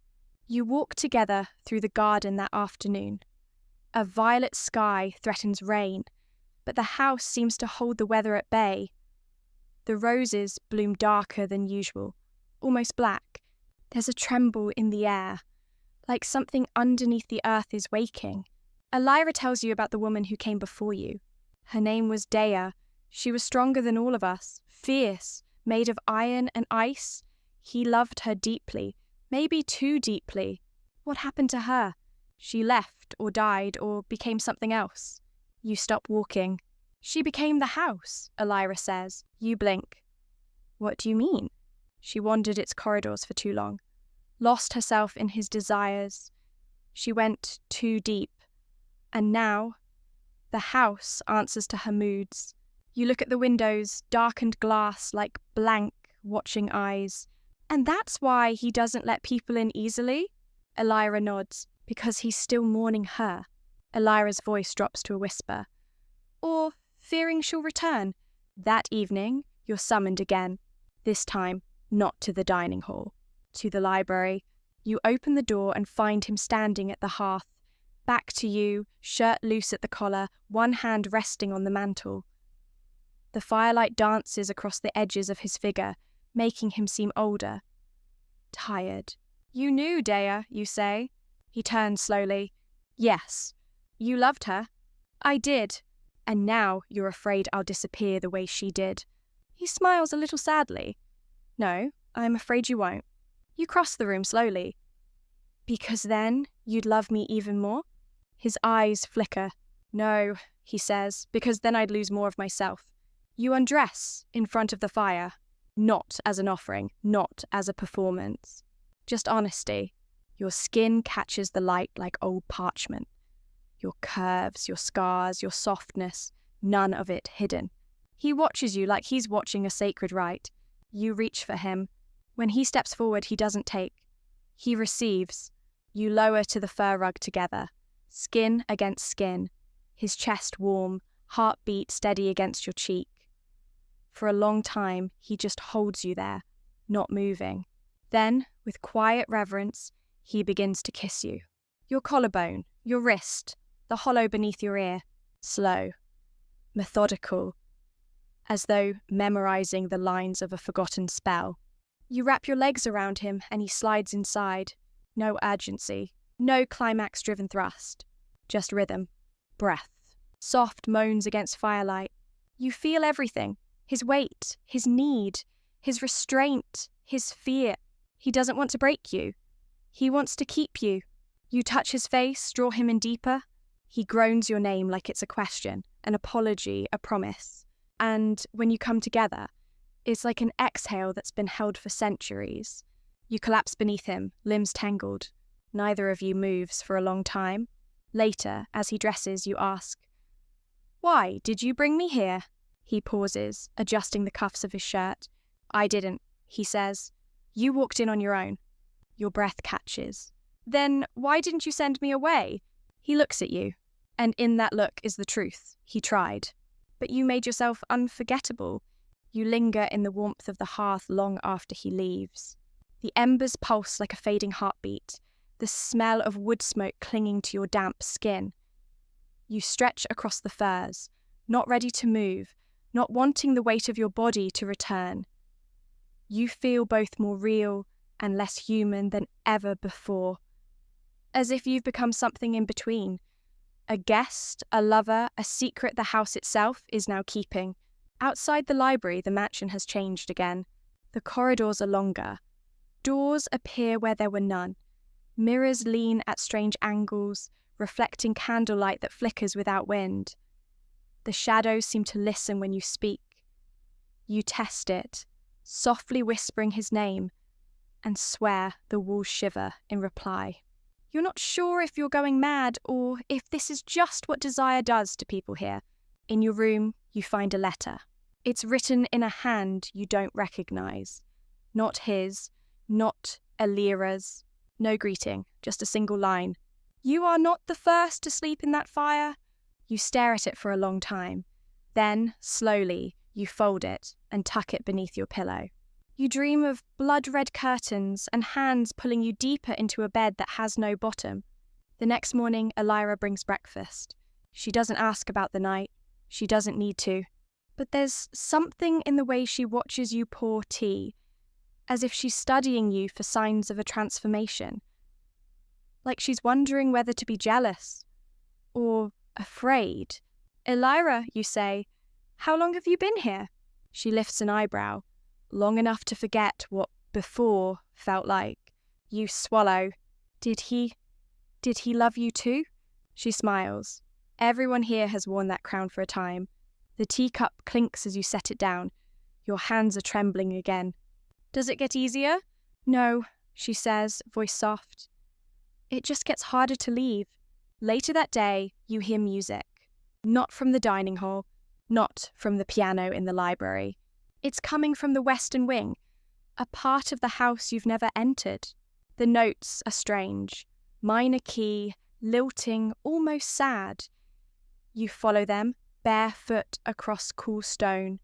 You walk together through the garden that afternoon. A violet sky threatens rain, but the house seems to hold the weather at bay. The roses bloom darker than usual, almost black. There's a tremble in the air, like something underneath the earth is waking. Elira tells you about the woman who came before you. Her name was Dea. She was stronger than all of us, fierce, made of iron and ice. He loved her deeply, maybe too deeply. What happened to her? She left, or died, or became something else. You stop walking. "She became the house," Elira says. You blink. "What do you mean?" She wandered its corridors for too long, lost herself in his desires. She went too deep. And now, the house answers to her moods. You look at the windows, darkened glass like blank, watching eyes. "And that's why he doesn't let people in easily?" Elira nods. "Because he's still mourning her." Elira's voice drops to a whisper. "Or fearing she'll return." That evening, you're summoned again. This time, not to the dining hall, to the library. You open the door and find him standing at the hearth, back to you, shirt loose at the collar, one hand resting on the mantel. The firelight dances across the edges of his figure, making him seem older. Tired. "You knew Dea, you say?" He turns slowly. "Yes. You loved her." "I did. And now you're afraid I'll disappear the way she did." He smiles a little sadly. "No, I'm afraid you won't." You cross the room slowly. "Because then you'd love me even more?" His eyes flicker. "No," he says, "because then I'd lose more of myself." You undress in front of the fire. Not as an offering, not as a performance. Just honesty. Your skin catches the light like old parchment. Your curves, your scars, your softness, none of it hidden. He watches you like he's watching a sacred rite. You reach for him. When he steps forward, he doesn't take. He receives. You lower to the fur rug together, skin against skin, his chest warm, heartbeat steady against your cheek. For a long time, he just holds you there, not moving. Then, with quiet reverence, he begins to kiss you. Your collarbone, your wrist, the hollow beneath your ear. Slow, methodical, as though memorizing the lines of a forgotten spell. You wrap your legs around him and he slides inside. No urgency, no climax-driven thrust. Just rhythm, breath, soft moans against firelight. You feel everything. His weight, his need, his restraint, his fear. He doesn't want to break you. He wants to keep you. You touch his face, draw him in deeper. He groans your name like it's a question, an apology, a promise. And when you come together, it's like an exhale that's been held for centuries. You collapse beneath him, limbs tangled. Neither of you moves for a long time. Later, as he dresses, you ask, "Why did you bring me here?" He pauses, adjusting the cuffs of his shirt. "I didn't," he says. "You walked in on your own." Your breath catches. "Then why didn't you send me away?" He looks at you, and in that look is the truth. He tried. But you made yourself unforgettable. You linger in the warmth of the hearth long after he leaves. The embers pulse like a fading heartbeat, the smell of wood smoke clinging to your damp skin. You stretch across the furs, not ready to move, not wanting the weight of your body to return. You feel both more real and less human than ever before, as if you've become something in between. A guest, a lover, a secret the house itself is now keeping. Outside the library, the mansion has changed again. The corridors are longer. Doors appear where there were none. Mirrors lean at strange angles, reflecting candlelight that flickers without wind. The shadows seem to listen when you speak. You test it, softly whispering his name, and swear the walls shiver in reply. You're not sure if you're going mad or if this is just what desire does to people here. In your room, you find a letter. It's written in a hand you don't recognize. Not his, not Elira's. No greeting, just a single line. You are not the first to sleep in that fire. You stare at it for a long time. Then, slowly, you fold it and tuck it beneath your pillow. You dream of blood-red curtains and hands pulling you deeper into a bed that has no bottom. The next morning, Elira brings breakfast. She doesn't ask about the night. She doesn't need to. But there's something in the way she watches you pour tea, as if she's studying you for signs of a transformation. Like she's wondering whether to be jealous or afraid. Elira, you say, how long have you been here? She lifts an eyebrow, long enough to forget what before felt like. You swallow. Did he love you too? She smiles. Everyone here has worn that crown for a time. The teacup clinks as you set it down. Your hands are trembling again. Does it get easier? No, she says, voice soft. It just gets harder to leave. Later that day, you hear music. Not from the dining hall, not from the piano in the library. It's coming from the western wing, a part of the house you've never entered. The notes are strange, minor key, lilting, almost sad. You follow them, barefoot across cool stone.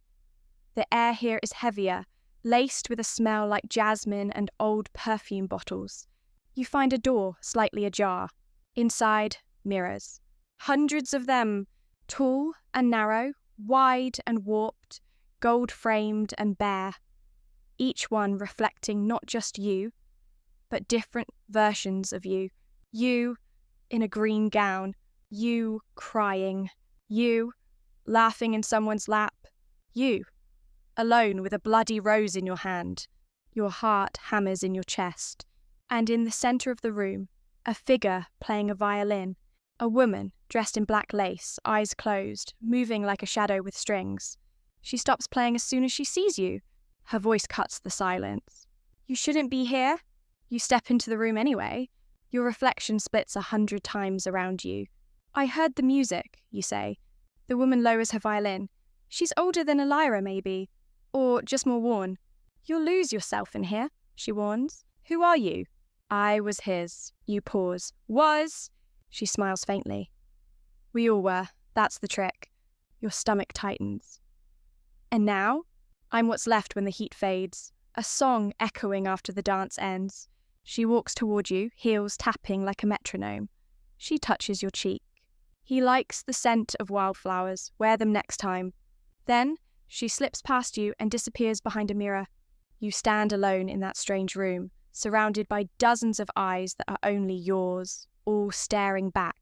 The air here is heavier, laced with a smell like jasmine and old perfume bottles. You find a door slightly ajar. Inside, mirrors. Hundreds of them, tall and narrow, wide and warped, gold-framed and bare. Each one reflecting not just you, but different versions of you. You in a green gown. You crying. You laughing in someone's lap. You alone with a bloody rose in your hand. Your heart hammers in your chest. And in the centre of the room, a figure playing a violin. A woman dressed in black lace, eyes closed, moving like a shadow with strings. She stops playing as soon as she sees you. Her voice cuts the silence. You shouldn't be here. You step into the room anyway. Your reflection splits 100 times around you. I heard the music, you say. The woman lowers her violin. She's older than Elira, maybe. Or just more worn. You'll lose yourself in here, she warns. Who are you? I was his. You pause. Was? She smiles faintly. We all were. That's the trick. Your stomach tightens. And now? I'm what's left when the heat fades. A song echoing after the dance ends. She walks toward you, heels tapping like a metronome. She touches your cheek. He likes the scent of wildflowers. Wear them next time. Then she slips past you and disappears behind a mirror. You stand alone in that strange room, surrounded by dozens of eyes that are only yours, all staring back,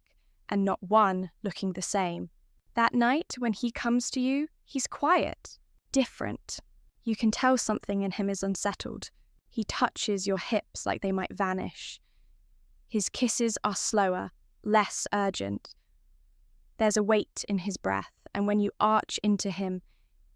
and not one looking the same. That night, when he comes to you, he's quiet, different. You can tell something in him is unsettled. He touches your hips like they might vanish. His kisses are slower, less urgent. There's a weight in his breath, and when you arch into him,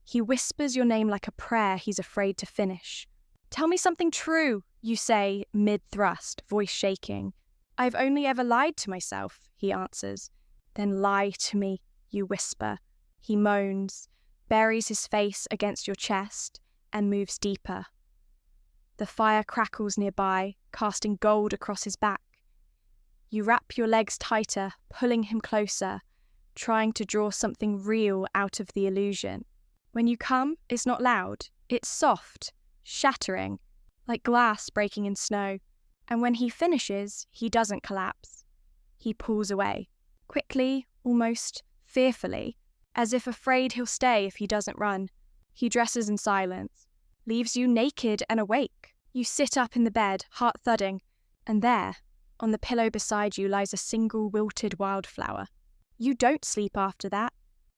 he whispers your name like a prayer he's afraid to finish. Tell me something true, you say, mid-thrust, voice shaking. I've only ever lied to myself, he answers. Then lie to me, you whisper. He moans, buries his face against your chest, and moves deeper. The fire crackles nearby, casting gold across his back. You wrap your legs tighter, pulling him closer, trying to draw something real out of the illusion. When you come, it's not loud. It's soft, shattering, like glass breaking in snow. And when he finishes, he doesn't collapse. He pulls away, quickly, almost fearfully, as if afraid he'll stay if he doesn't run. He dresses in silence, leaves you naked and awake. You sit up in the bed, heart thudding, and there, on the pillow beside you, lies a single wilted wildflower. You don't sleep after that.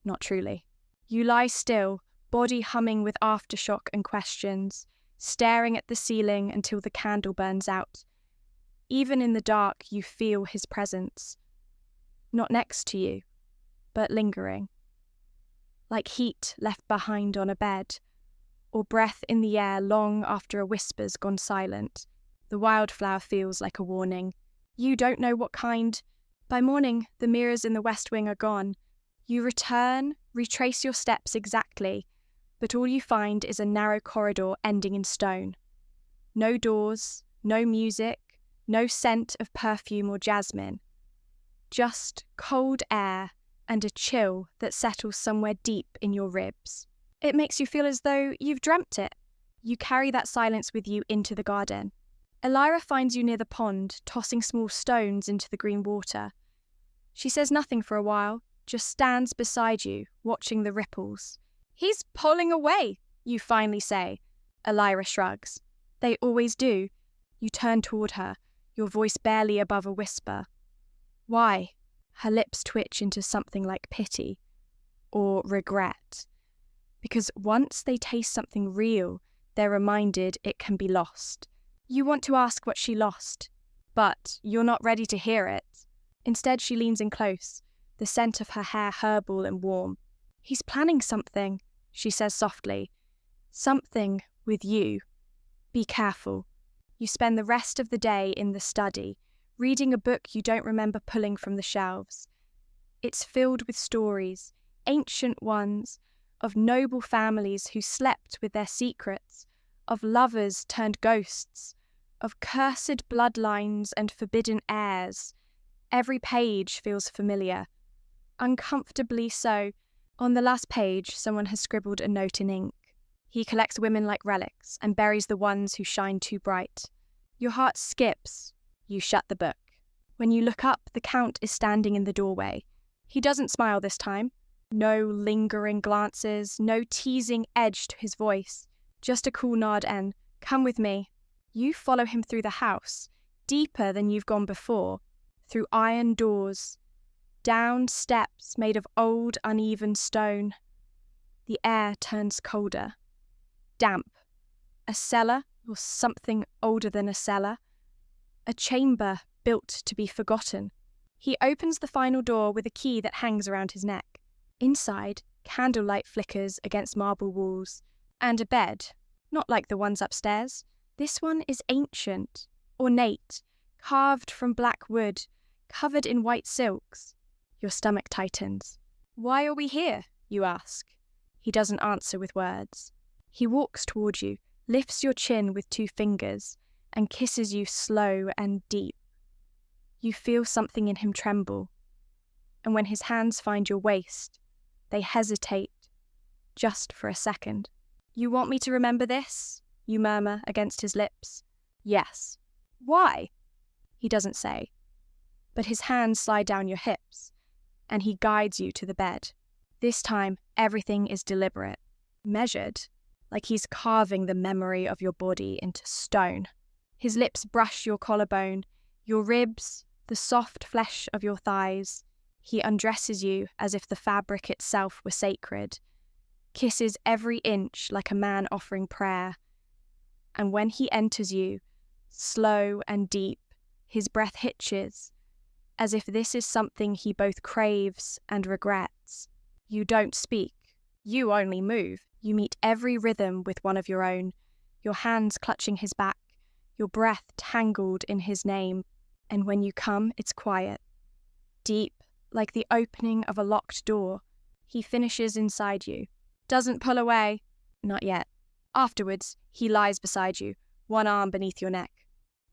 Not truly. You lie still, body humming with aftershock and questions, staring at the ceiling until the candle burns out. Even in the dark, you feel his presence. Not next to you, but lingering. like heat left behind on a bed, or breath in the air long after a whisper's gone silent. The wildflower feels like a warning. You don't know what kind. By morning, the mirrors in the west wing are gone. You return, retrace your steps exactly, but all you find is a narrow corridor ending in stone. No doors, no music, no scent of perfume or jasmine. Just cold air and a chill that settles somewhere deep in your ribs. It makes you feel as though you've dreamt it. You carry that silence with you into the garden. Elira finds you near the pond, tossing small stones into the green water. She says nothing for a while, just stands beside you, watching the ripples. "He's pulling away," you finally say. Elira shrugs. "They always do." You turn toward her, your voice barely above a whisper. "Why?" Her lips twitch into something like pity or regret. Because once they taste something real, they're reminded it can be lost. You want to ask what she lost, but you're not ready to hear it. Instead, she leans in close, the scent of her hair herbal and warm. "He's planning something," she says softly. "Something with you. Be careful." You spend the rest of the day in the study, reading a book you don't remember pulling from the shelves. It's filled with stories, ancient ones, of noble families who slept with their secrets, of lovers turned ghosts, of cursed bloodlines and forbidden heirs. Every page feels familiar. Uncomfortably so. On the last page, someone has scribbled a note in ink. He collects women like relics and buries the ones who shine too bright. Your heart skips. You shut the book. When you look up, the Count is standing in the doorway. He doesn't smile this time. No lingering glances, no teasing edge to his voice. Just a cool nod and, "Come with me." You follow him through the house, deeper than you've gone before, through iron doors, down steps made of old, uneven stone. The air turns colder. Damp. A cellar, or something older than a cellar. A chamber built to be forgotten. He opens the final door with a key that hangs around his neck. Inside, candlelight flickers against marble walls. And a bed, not like the ones upstairs. This one is ancient, ornate, carved from black wood, covered in white silks. Your stomach tightens. "Why are we here?" you ask. He doesn't answer with words. He walks toward you, lifts your chin with 2 fingers, and kisses you slow and deep. You feel something in him tremble. And when his hands find your waist, they hesitate, just for a second. "You want me to remember this?" you murmur against his lips. "Yes." "Why?" He doesn't say, but his hands slide down your hips, and he guides you to the bed. This time, everything is deliberate, measured, like he's carving the memory of your body into stone. His lips brush your collarbone, your ribs, the soft flesh of your thighs. He undresses you as if the fabric itself were sacred, kisses every inch like a man offering prayer. And when he enters you, slow and deep, his breath hitches, as if this is something he both craves and regrets. You don't speak. You only move. You meet every rhythm with one of your own, your hands clutching his back, your breath tangled in his name. And when you come, it's quiet. Deep, like the opening of a locked door. He finishes inside you. Doesn't pull away. Not yet. Afterwards, he lies beside you, one arm beneath your neck.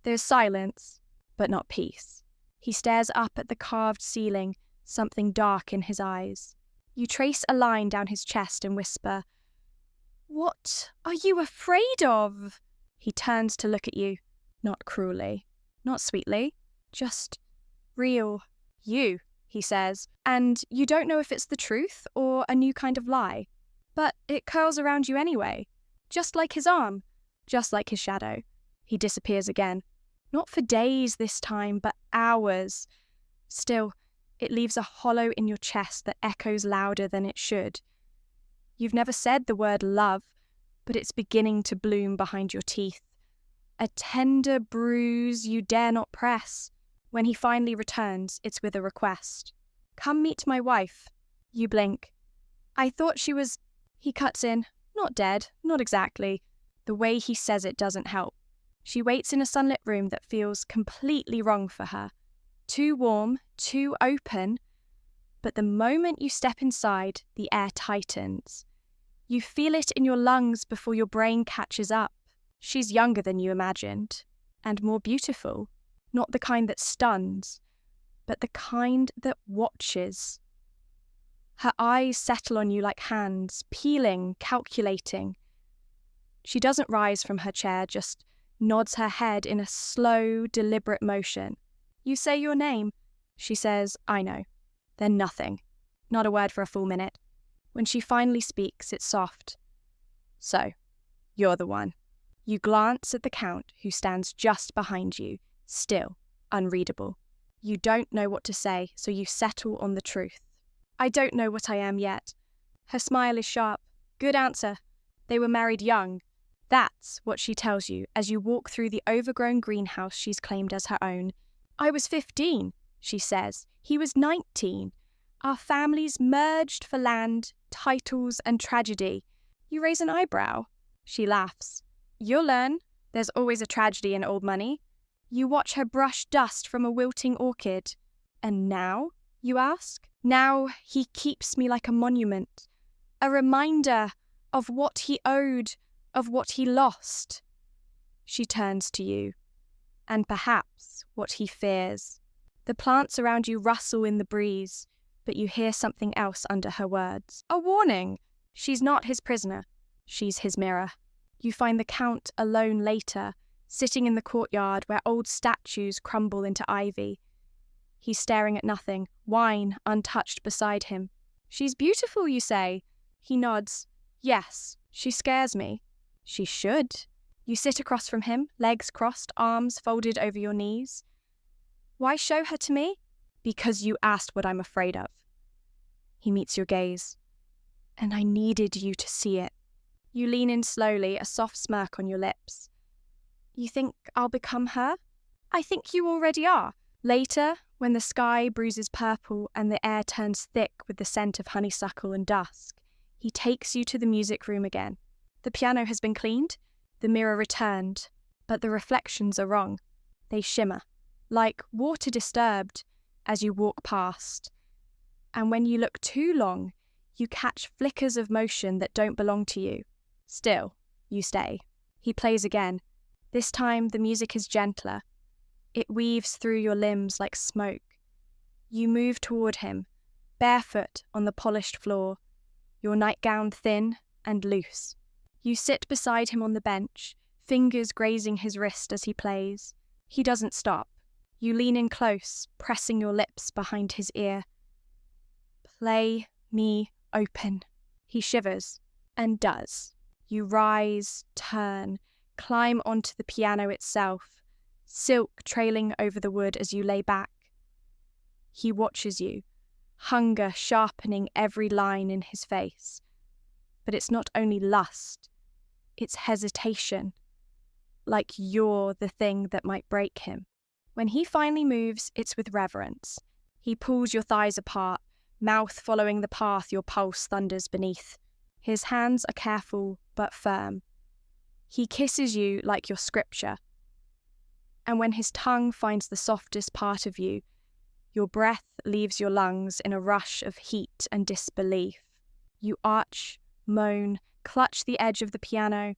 There's silence, but not peace. He stares up at the carved ceiling, something dark in his eyes. You trace a line down his chest and whisper, "What are you afraid of?" He turns to look at you, not cruelly, not sweetly, just real you, he says, and you don't know if it's the truth or a new kind of lie. But it curls around you anyway, just like his arm, just like his shadow. He disappears again. Not for days this time, but hours. Still, it leaves a hollow in your chest that echoes louder than it should. You've never said the word love, but it's beginning to bloom behind your teeth. A tender bruise you dare not press. When he finally returns, it's with a request. "Come meet my wife." You blink. I thought she was... He cuts in. Not dead, not exactly. The way he says it doesn't help. She waits in a sunlit room that feels completely wrong for her. Too warm, too open. But the moment you step inside, the air tightens. You feel it in your lungs before your brain catches up. She's younger than you imagined, and more beautiful. Not the kind that stuns, but the kind that watches. Her eyes settle on you like hands, peeling, calculating. She doesn't rise from her chair, just nods her head in a slow, deliberate motion. You say your name. She says, I know. Then nothing. Not a word for a full minute. When she finally speaks, it's soft. So, you're the one. You glance at the Count, who stands just behind you, still, unreadable. You don't know what to say, so you settle on the truth. I don't know what I am yet. Her smile is sharp. Good answer. They were married young. That's what she tells you as you walk through the overgrown greenhouse she's claimed as her own. I was 15, she says. He was 19. Our families merged for land, titles, and tragedy. You raise an eyebrow. She laughs. You'll learn. There's always a tragedy in old money. You watch her brush dust from a wilting orchid. And now, you ask? Now he keeps me like a monument, a reminder of what he owed, of what he lost. She turns to you, and perhaps what he fears. The plants around you rustle in the breeze, but you hear something else under her words. A warning! She's not his prisoner. She's his mirror. You find the Count alone later, sitting in the courtyard where old statues crumble into ivy. He's staring at nothing, wine untouched beside him. She's beautiful, you say? He nods. Yes, she scares me. She should. You sit across from him, legs crossed, arms folded over your knees. Why show her to me? Because you asked what I'm afraid of. He meets your gaze. And I needed you to see it. You lean in slowly, a soft smirk on your lips. You think I'll become her? I think you already are. Later, when the sky bruises purple and the air turns thick with the scent of honeysuckle and dusk, he takes you to the music room again. The piano has been cleaned, the mirror returned, but the reflections are wrong. They shimmer, like water disturbed, as you walk past. And when you look too long, you catch flickers of motion that don't belong to you. Still, you stay. He plays again. This time the music is gentler. It weaves through your limbs like smoke. You move toward him, barefoot on the polished floor, your nightgown thin and loose. You sit beside him on the bench, fingers grazing his wrist as he plays. He doesn't stop. You lean in close, pressing your lips behind his ear. Play me open. He shivers, and does. You rise, turn, climb onto the piano itself, silk trailing over the wood as you lay back. He watches you, hunger sharpening every line in his face. But it's not only lust, it's hesitation, like you're the thing that might break him. When he finally moves, it's with reverence. He pulls your thighs apart, mouth following the path your pulse thunders beneath. His hands are careful but firm. He kisses you like your scripture. And when his tongue finds the softest part of you, your breath leaves your lungs in a rush of heat and disbelief. You arch, moan, clutch the edge of the piano.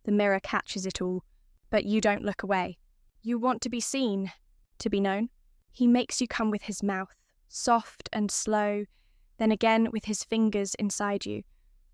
The mirror catches it all, but you don't look away. You want to be seen, to be known. He makes you come with his mouth, soft and slow, then again with his fingers inside you,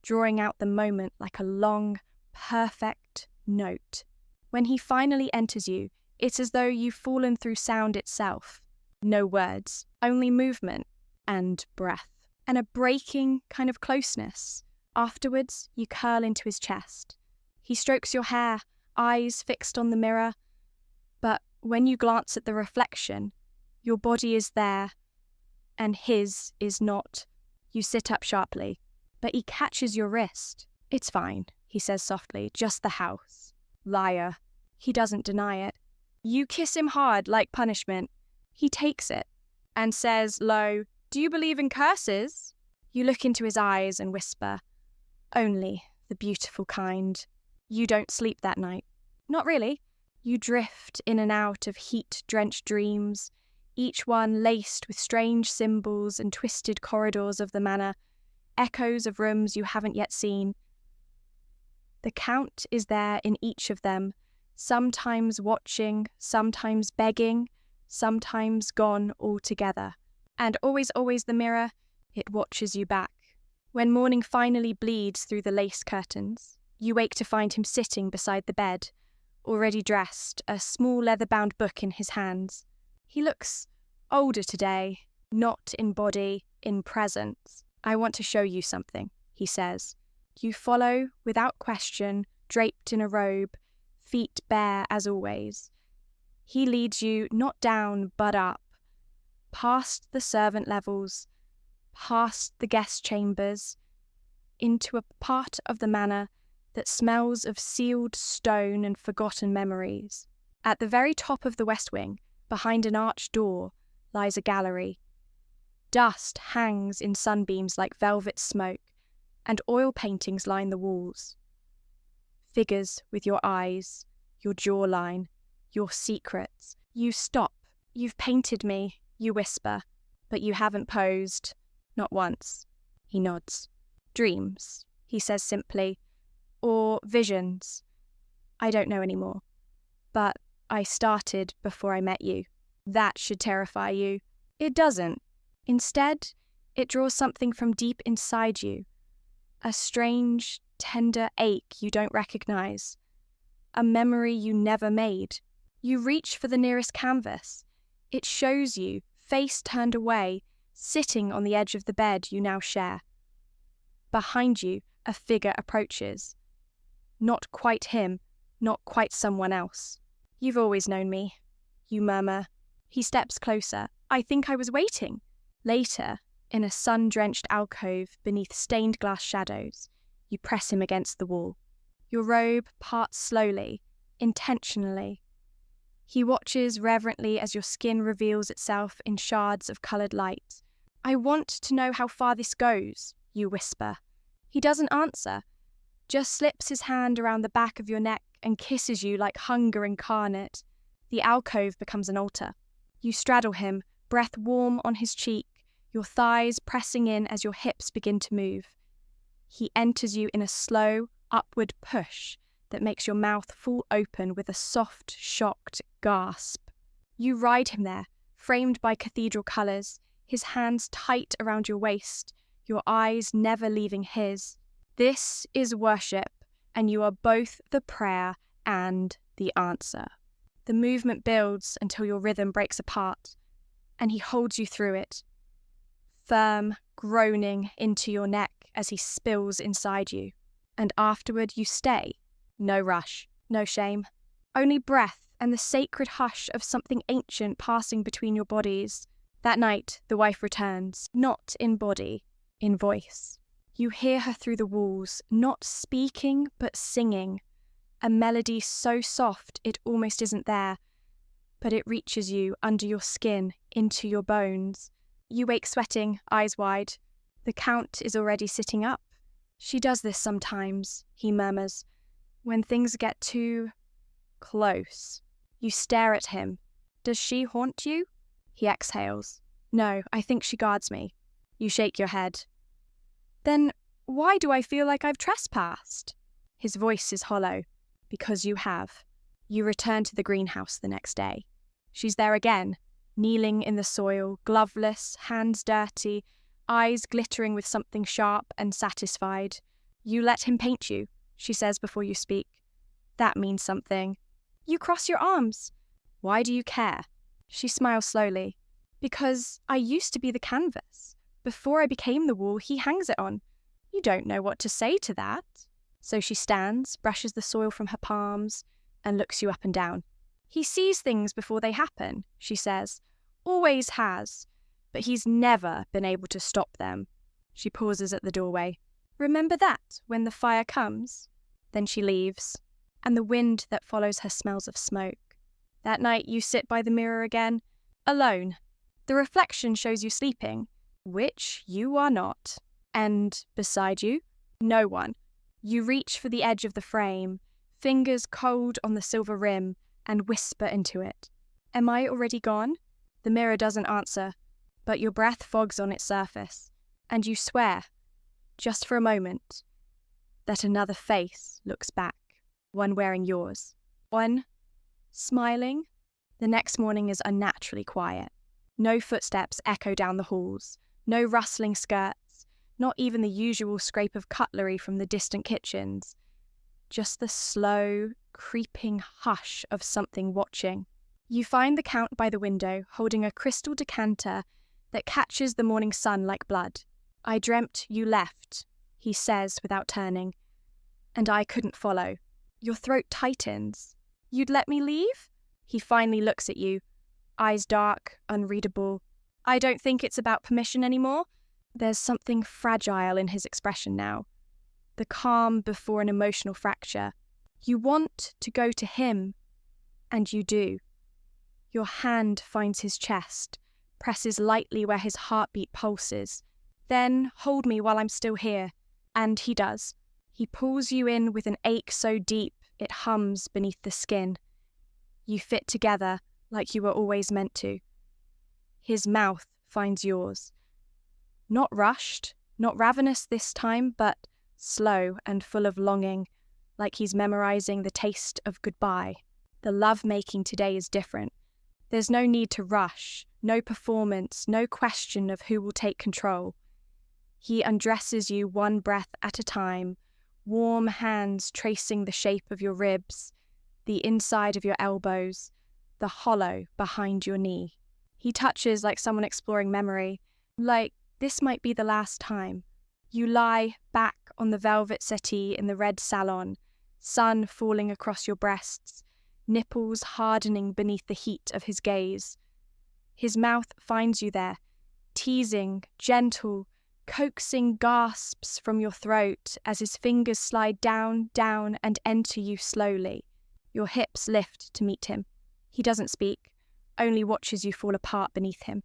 drawing out the moment like a long, perfect note. When he finally enters you, it's as though you've fallen through sound itself. No words, only movement and breath, and a breaking kind of closeness. Afterwards, you curl into his chest. He strokes your hair, eyes fixed on the mirror. But when you glance at the reflection, your body is there, and his is not. You sit up sharply, but he catches your wrist. It's fine, he says softly, just the house. Liar. He doesn't deny it. You kiss him hard like punishment. He takes it and says low, do you believe in curses? You look into his eyes and whisper, "Only the beautiful kind." You don't sleep that night. Not really. You drift in and out of heat-drenched dreams, each one laced with strange symbols and twisted corridors of the manor, echoes of rooms you haven't yet seen. The Count is there in each of them, sometimes watching, sometimes begging, sometimes gone altogether. And always, always the mirror, it watches you back. When morning finally bleeds through the lace curtains, you wake to find him sitting beside the bed, already dressed, a small leather-bound book in his hands. He looks older today, not in body, in presence. "I want to show you something," he says. You follow, without question, draped in a robe, feet bare as always. He leads you not down but up, past the servant levels, past the guest chambers, into a part of the manor that smells of sealed stone and forgotten memories. At the very top of the west wing, behind an arched door, lies a gallery. Dust hangs in sunbeams like velvet smoke, and oil paintings line the walls. Figures with your eyes, your jawline, your secrets. You stop. "You've painted me," you whisper, "but you haven't posed. Not once." He nods. "Dreams," he says simply, "or visions. I don't know anymore. But I started before I met you. That should terrify you. It doesn't. Instead, it draws something from deep inside you. A strange, tender ache you don't recognize. A memory you never made. You reach for the nearest canvas. It shows you, face turned away, sitting on the edge of the bed you now share. Behind you, a figure approaches. Not quite him, not quite someone else. "You've always known me," you murmur. He steps closer. "I think I was waiting." Later, in a sun-drenched alcove beneath stained glass shadows, you press him against the wall. Your robe parts slowly, intentionally. He watches reverently as your skin reveals itself in shards of coloured light. "I want to know how far this goes," you whisper. He doesn't answer, just slips his hand around the back of your neck and kisses you like hunger incarnate. The alcove becomes an altar. You straddle him, breath warm on his cheek, your thighs pressing in as your hips begin to move. He enters you in a slow, upward push that makes your mouth fall open with a soft, shocked gasp. You ride him there, framed by cathedral colours, his hands tight around your waist, your eyes never leaving his. This is worship, and you are both the prayer and the answer. The movement builds until your rhythm breaks apart, and he holds you through it, firm, groaning into your neck as he spills inside you. And afterward you stay. No rush, no shame. Only breath and the sacred hush of something ancient passing between your bodies. That night the wife returns, not in body, in voice. You hear her through the walls, not speaking but singing. A melody so soft it almost isn't there, but it reaches you under your skin, into your bones. You wake sweating, eyes wide. The Count is already sitting up. "She does this sometimes," he murmurs, "when things get too close." You stare at him. "Does she haunt you?" He exhales. "No, I think she guards me." You shake your head. "Then why do I feel like I've trespassed?" His voice is hollow. "Because you have." You return to the greenhouse the next day. She's there again, kneeling in the soil, gloveless, hands dirty, eyes glittering with something sharp and satisfied. "You let him paint you," she says before you speak. "That means something." You cross your arms. "Why do you care?" She smiles slowly. "Because I used to be the canvas. Before I became the wall he hangs it on. You don't know what to say to that." So she stands, brushes the soil from her palms, and looks you up and down. "He sees things before they happen," she says. "Always has. But he's never been able to stop them." She pauses at the doorway. "Remember that when the fire comes?" Then she leaves, and the wind that follows her smells of smoke. That night you sit by the mirror again, alone. The reflection shows you sleeping, which you are not. And beside you, no one. You reach for the edge of the frame, fingers cold on the silver rim, and whisper into it. Am I already gone? The mirror doesn't answer, but your breath fogs on its surface, and you swear, just for a moment, that another face looks back, one wearing yours. One, smiling. The next morning is unnaturally quiet. No footsteps echo down the halls, no rustling skirts, not even the usual scrape of cutlery from the distant kitchens. Just the slow, creeping hush of something watching. You find the Count by the window, holding a crystal decanter that catches the morning sun like blood. I dreamt you left, he says without turning, and I couldn't follow. Your throat tightens. You'd let me leave? He finally looks at you, eyes dark, unreadable. I don't think it's about permission anymore. There's something fragile in his expression now. The calm before an emotional fracture. You want to go to him, and you do. Your hand finds his chest, presses lightly where his heartbeat pulses. Then hold me while I'm still here. And he does. He pulls you in with an ache so deep it hums beneath the skin. You fit together like you were always meant to. His mouth finds yours. Not rushed, not ravenous this time, but slow and full of longing, like he's memorizing the taste of goodbye. The love-making today is different. There's no need to rush, no performance, no question of who will take control. He undresses you one breath at a time, warm hands tracing the shape of your ribs, the inside of your elbows, the hollow behind your knee. He touches like someone exploring memory, like this might be the last time. You lie back on the velvet settee in the red salon, sun falling across your breasts, nipples hardening beneath the heat of his gaze. His mouth finds you there, teasing, gentle, coaxing gasps from your throat as his fingers slide down, down, and enter you slowly. Your hips lift to meet him. He doesn't speak, only watches you fall apart beneath him.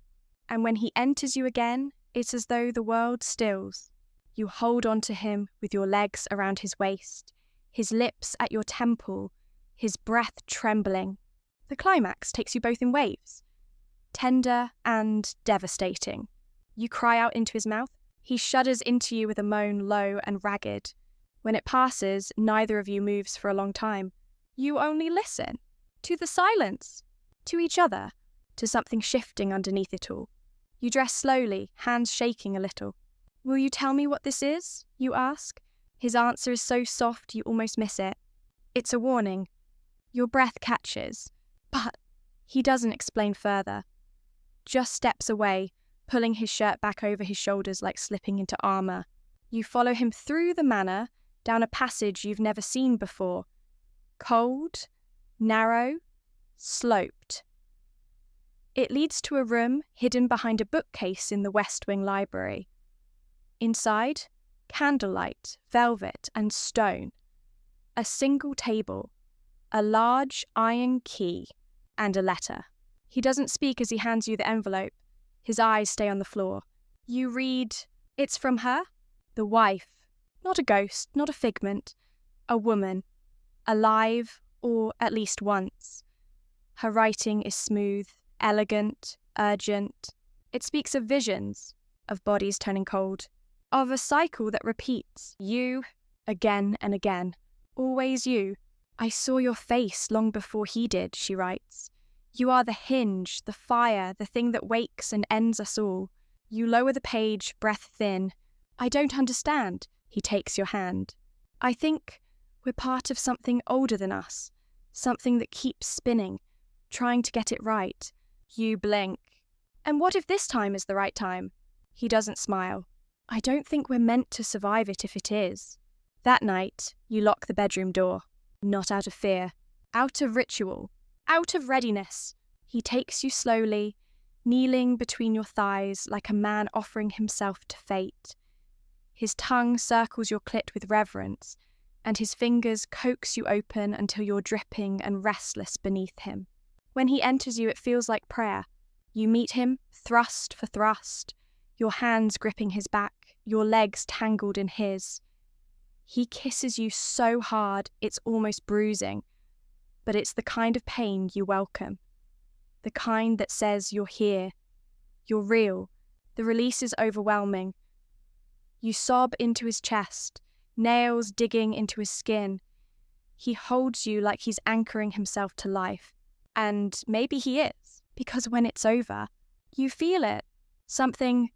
And when he enters you again, it's as though the world stills. You hold on to him with your legs around his waist, his lips at your temple, his breath trembling. The climax takes you both in waves, tender and devastating. You cry out into his mouth. He shudders into you with a moan low and ragged. When it passes, neither of you moves for a long time. You only listen. To the silence. To each other. To something shifting underneath it all. You dress slowly, hands shaking a little. Will you tell me what this is? You ask. His answer is so soft you almost miss it. It's a warning. Your breath catches. But he doesn't explain further. Just steps away, pulling his shirt back over his shoulders like slipping into armour. You follow him through the manor, down a passage you've never seen before. Cold, narrow, sloped. It leads to a room hidden behind a bookcase in the West Wing library. Inside, candlelight, velvet, and stone. A single table, a large iron key, and a letter. He doesn't speak as he hands you the envelope. His eyes stay on the floor. You read, it's from her, the wife, not a ghost, not a figment, a woman, alive, or at least once. Her writing is smooth, elegant, urgent. It speaks of visions, of bodies turning cold, of a cycle that repeats. You, again and again. Always you. I saw your face long before he did, she writes. You are the hinge, the fire, the thing that wakes and ends us all. You lower the page, breath thin. I don't understand. He takes your hand. I think we're part of something older than us, something that keeps spinning, trying to get it right. You blink. And what if this time is the right time? He doesn't smile. I don't think we're meant to survive it if it is. That night, you lock the bedroom door. Not out of fear, out of ritual, out of readiness. He takes you slowly, kneeling between your thighs like a man offering himself to fate. His tongue circles your clit with reverence, and his fingers coax you open until you're dripping and restless beneath him. When he enters you, it feels like prayer. You meet him, thrust for thrust, your hands gripping his back, your legs tangled in his. He kisses you so hard it's almost bruising, but it's the kind of pain you welcome. The kind that says you're here, you're real. The release is overwhelming. You sob into his chest, nails digging into his skin. He holds you like he's anchoring himself to life. And maybe he is, because when it's over, you feel it. Something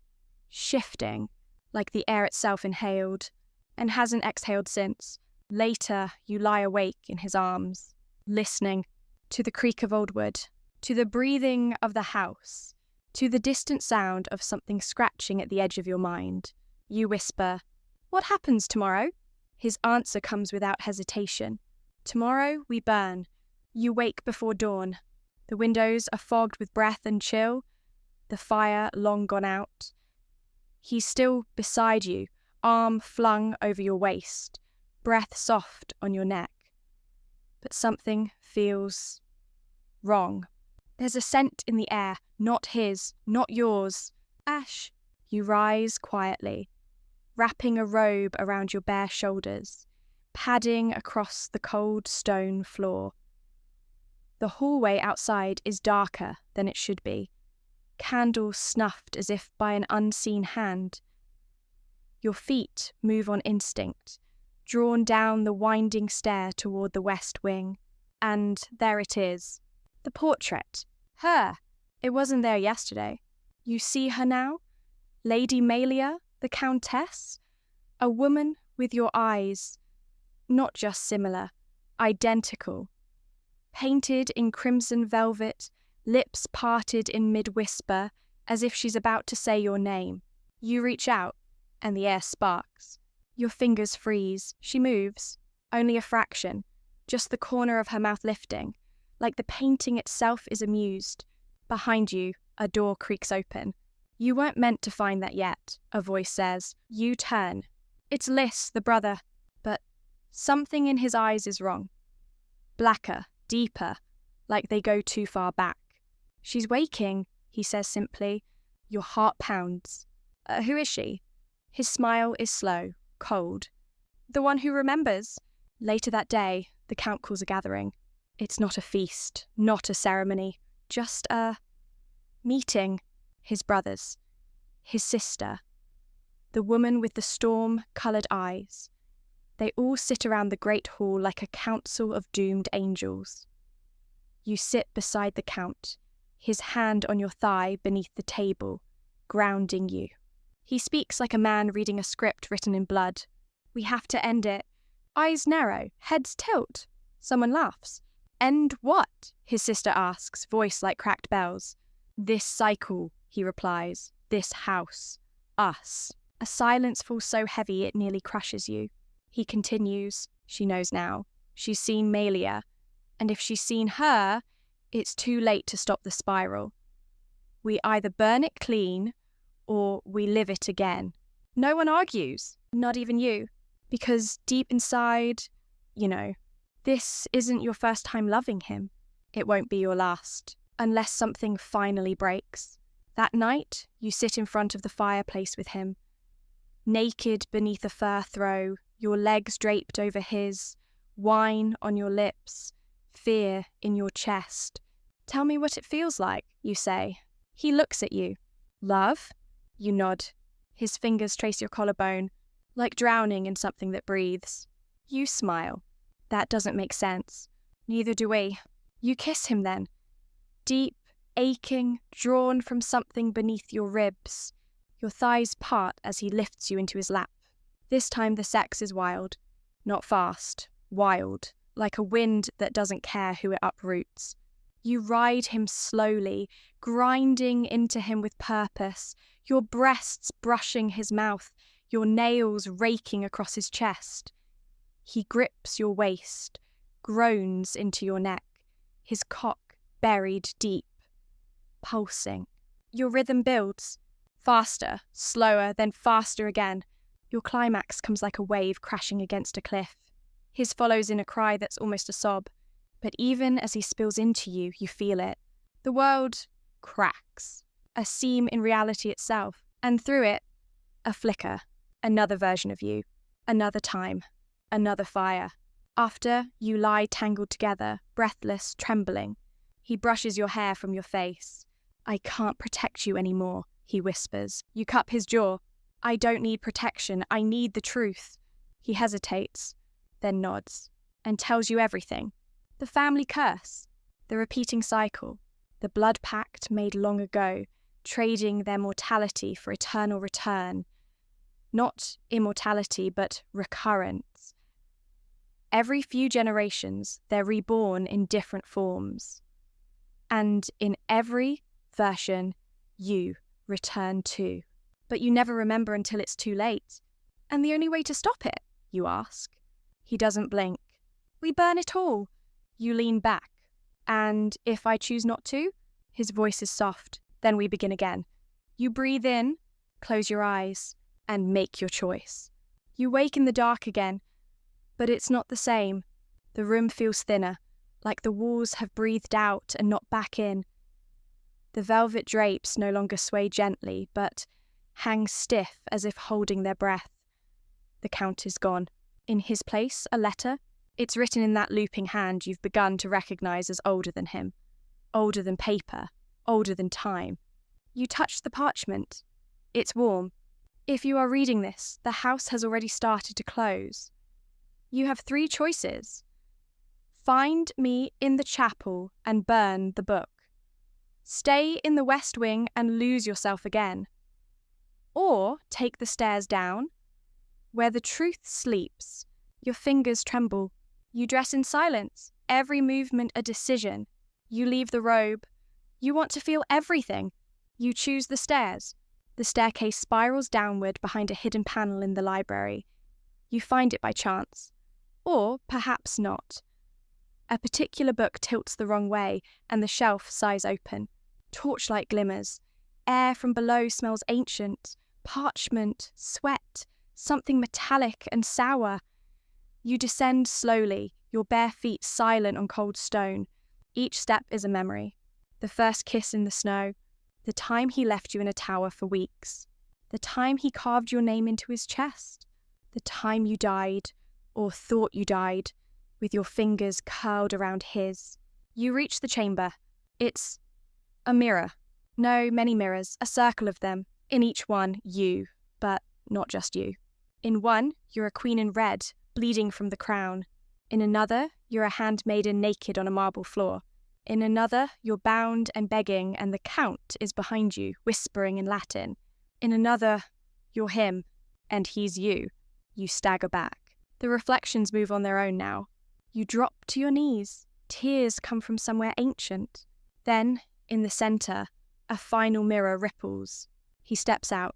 shifting, like the air itself inhaled, and hasn't exhaled since. Later, you lie awake in his arms, listening to the creak of old wood, to the breathing of the house, to the distant sound of something scratching at the edge of your mind. You whisper, "What happens tomorrow?" His answer comes without hesitation. "Tomorrow we burn." You wake before dawn. The windows are fogged with breath and chill, the fire long gone out. He's still beside you, arm flung over your waist, breath soft on your neck. But something feels wrong. There's a scent in the air, not his, not yours. Ash. You rise quietly, wrapping a robe around your bare shoulders, padding across the cold stone floor. The hallway outside is darker than it should be, candles snuffed as if by an unseen hand. Your feet move on instinct, drawn down the winding stair toward the west wing. And there it is. The portrait. Her. It wasn't there yesterday. You see her now? Lady Malia, the Countess? A woman with your eyes. Not just similar, identical. Painted in crimson velvet, lips parted in mid-whisper, as if she's about to say your name. You reach out, and the air sparks. Your fingers freeze. She moves. Only a fraction, just the corner of her mouth lifting, like the painting itself is amused. Behind you, a door creaks open. "You weren't meant to find that yet," a voice says. You turn. It's Lys, the brother, but something in his eyes is wrong. Blacker, deeper, like they go too far back. "She's waking," he says simply. Your heart pounds. Who is she?" His smile is slow, cold. "The one who remembers." Later that day, the Count calls a gathering. It's not a feast, not a ceremony, just a meeting. His brothers, his sister, the woman with the storm-coloured eyes. They all sit around the great hall like a council of doomed angels. You sit beside the Count, his hand on your thigh beneath the table, grounding you. He speaks like a man reading a script written in blood. "We have to end it." Eyes narrow, heads tilt. Someone laughs. "End what?" his sister asks, voice like cracked bells. "This cycle," he replies. "This house. Us." A silence falls so heavy it nearly crushes you. He continues. She knows now. She's seen Malia, and if she's seen her, it's too late to stop the spiral. We either burn it clean, or we live it again. No one argues, not even you, because deep inside, this isn't your first time loving him. It won't be your last, unless something finally breaks. That night, you sit in front of the fireplace with him, naked beneath a fur throw, your legs draped over his, wine on your lips, fear in your chest. "Tell me what it feels like," you say. He looks at you. "Love?" You nod. His fingers trace your collarbone, like drowning in something that breathes. You smile. That doesn't make sense. Neither do we. You kiss him then. Deep, aching, drawn from something beneath your ribs. Your thighs part as he lifts you into his lap. This time the sex is wild. Not fast. Wild. Like a wind that doesn't care who it uproots. You ride him slowly, grinding into him with purpose, your breasts brushing his mouth, your nails raking across his chest. He grips your waist, groans into your neck, his cock buried deep, pulsing. Your rhythm builds, faster, slower, then faster again. Your climax comes like a wave crashing against a cliff. His follows in a cry that's almost a sob, but even as he spills into you, you feel it. The world cracks, a seam in reality itself, and through it, a flicker. Another version of you. Another time. Another fire. After, you lie tangled together, breathless, trembling. He brushes your hair from your face. I can't protect you anymore, he whispers. You cup his jaw. I don't need protection, I need the truth. He hesitates, then nods, and tells you everything. The family curse, the repeating cycle, the blood pact made long ago, trading their mortality for eternal return. Not immortality, but recurrence. Every few generations, they're reborn in different forms. And in every version, you return too. But you never remember until it's too late. And the only way to stop it, you ask. He doesn't blink. We burn it all. You lean back. And if I choose not to, his voice is soft. Then we begin again. You breathe in, close your eyes, and make your choice. You wake in the dark again, but it's not the same. The room feels thinner, like the walls have breathed out and not back in. The velvet drapes no longer sway gently, but hang stiff as if holding their breath. The count is gone. In his place, a letter. It's written in that looping hand you've begun to recognise as older than him. Older than paper. Older than time. You touch the parchment. It's warm. If you are reading this, the house has already started to close. You have 3 choices. Find me in the chapel and burn the book. Stay in the West Wing and lose yourself again. Or take the stairs down, where the truth sleeps. Your fingers tremble. You dress in silence, every movement a decision. You leave the robe. You want to feel everything. You choose the stairs. The staircase spirals downward behind a hidden panel in the library. You find it by chance. Or perhaps not. A particular book tilts the wrong way, and the shelf sighs open. Torchlight glimmers. Air from below smells ancient. Parchment, sweat, something metallic and sour. You descend slowly, your bare feet silent on cold stone. Each step is a memory. The first kiss in the snow. The time he left you in a tower for weeks. The time he carved your name into his chest. The time you died, or thought you died, with your fingers curled around his. You reach the chamber. It's a mirror. No, many mirrors, a circle of them. In each one, you, but not just you. In one, you're a queen in red, bleeding from the crown. In another, you're a handmaiden naked on a marble floor. In another, you're bound and begging, and the count is behind you, whispering in Latin. In another, you're him, and he's you. You stagger back. The reflections move on their own now. You drop to your knees. Tears come from somewhere ancient. Then, in the centre, a final mirror ripples. He steps out.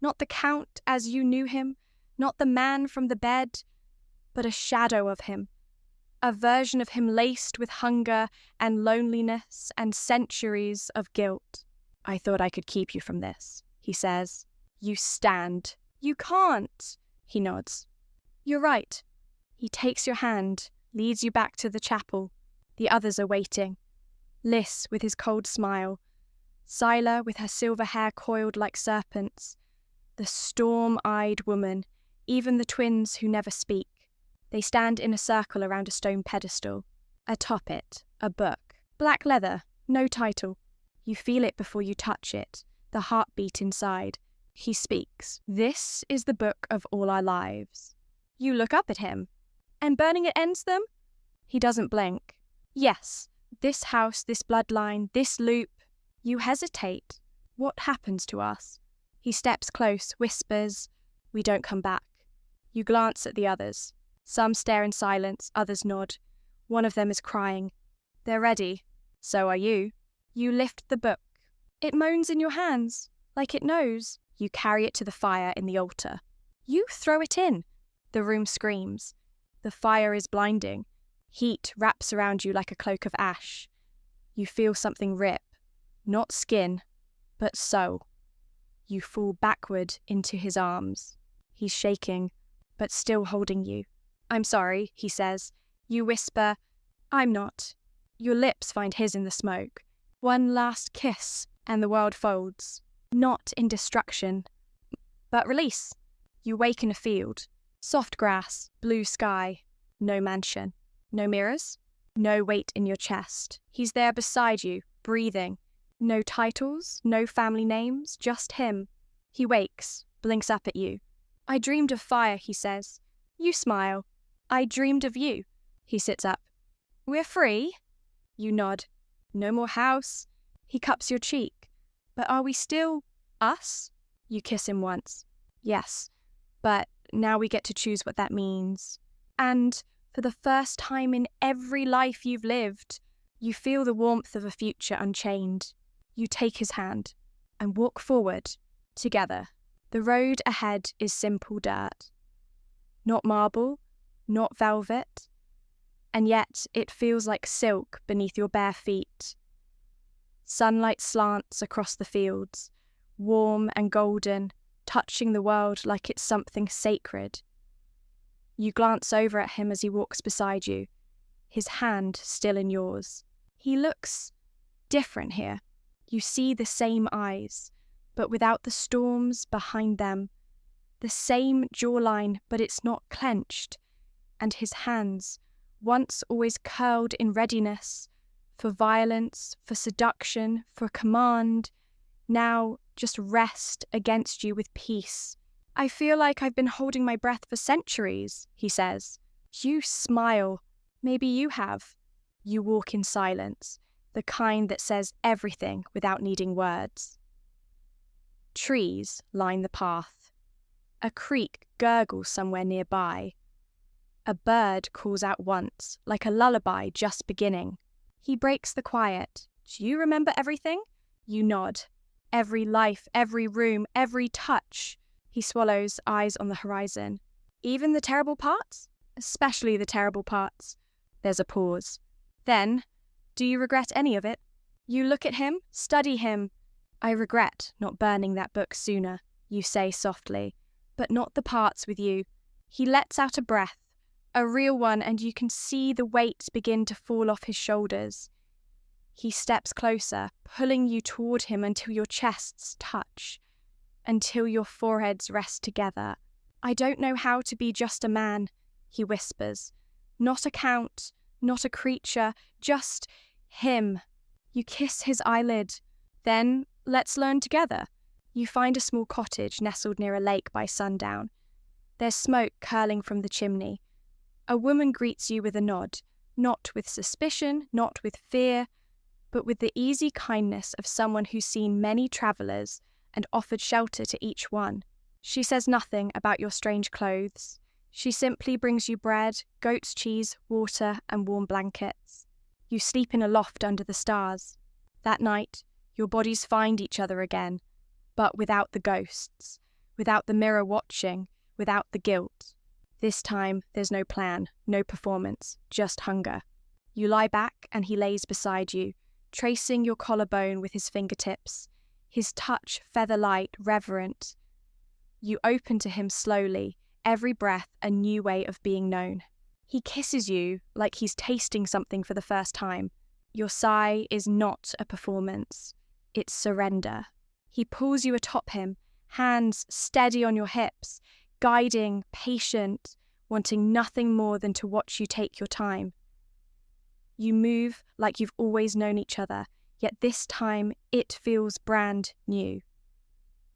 Not the count as you knew him, not the man from the bed, but a shadow of him. A version of him laced with hunger and loneliness and centuries of guilt. I thought I could keep you from this, he says. You stand. You can't, he nods. You're right. He takes your hand, leads you back to the chapel. The others are waiting. Lys with his cold smile. Scylla with her silver hair coiled like serpents. The storm-eyed woman, even the twins who never speak. They stand in a circle around a stone pedestal. Atop it, a book. Black leather, no title. You feel it before you touch it, the heartbeat inside. He speaks. This is the book of all our lives. You look up at him. And burning it ends them? He doesn't blink. Yes, this house, this bloodline, this loop. You hesitate. What happens to us? He steps close, whispers, we don't come back. You glance at the others. Some stare in silence, others nod. One of them is crying. They're ready. So are you. You lift the book. It moans in your hands, like it knows. You carry it to the fire in the altar. You throw it in. The room screams. The fire is blinding. Heat wraps around you like a cloak of ash. You feel something rip. Not skin, but soul. You fall backward into his arms. He's shaking, but still holding you. I'm sorry, he says. You whisper, I'm not. Your lips find his in the smoke. One last kiss, and the world folds. Not in destruction, but release. You wake in a field. Soft grass, blue sky, no mansion. No mirrors, no weight in your chest. He's there beside you, breathing. No titles, no family names, just him. He wakes, blinks up at you. I dreamed of fire, he says. You smile. I dreamed of you. He sits up. We're free? You nod. No more house. He cups your cheek. But are we still us? You kiss him once. Yes, but now we get to choose what that means. And for the first time in every life you've lived, you feel the warmth of a future unchained. You take his hand and walk forward together. The road ahead is simple dirt. Not marble, not velvet, and yet it feels like silk beneath your bare feet. Sunlight slants across the fields, warm and golden, touching the world like it's something sacred. You glance over at him as he walks beside you, his hand still in yours. He looks different here. You see the same eyes, but without the storms behind them. The same jawline, but it's not clenched. And his hands, once always curled in readiness for violence, for seduction, for command, now just rest against you with peace. I feel like I've been holding my breath for centuries, he says. You smile. Maybe you have. You walk in silence, the kind that says everything without needing words. Trees line the path. A creek gurgles somewhere nearby. A bird calls out once, like a lullaby just beginning. He breaks the quiet. Do you remember everything? You nod. Every life, every room, every touch. He swallows, eyes on the horizon. Even the terrible parts? Especially the terrible parts. There's a pause. Then, do you regret any of it? You look at him, study him. I regret not burning that book sooner, you say softly, but not the parts with you. He lets out a breath, a real one, and you can see the weight begin to fall off his shoulders. He steps closer, pulling you toward him until your chests touch, until your foreheads rest together. I don't know how to be just a man, he whispers. Not a count, not a creature, just him. You kiss his eyelid. Then, let's learn together. You find a small cottage nestled near a lake by sundown. There's smoke curling from the chimney. A woman greets you with a nod, not with suspicion, not with fear, but with the easy kindness of someone who's seen many travellers and offered shelter to each one. She says nothing about your strange clothes. She simply brings you bread, goat's cheese, water, and warm blankets. You sleep in a loft under the stars. That night, your bodies find each other again, but without the ghosts, without the mirror watching, without the guilt. This time, there's no plan, no performance, just hunger. You lie back and he lays beside you, tracing your collarbone with his fingertips, his touch feather-light, reverent. You open to him slowly, every breath a new way of being known. He kisses you like he's tasting something for the first time. Your sigh is not a performance, it's surrender. He pulls you atop him, hands steady on your hips, guiding, patient, wanting nothing more than to watch you take your time. You move like you've always known each other, yet this time it feels brand new.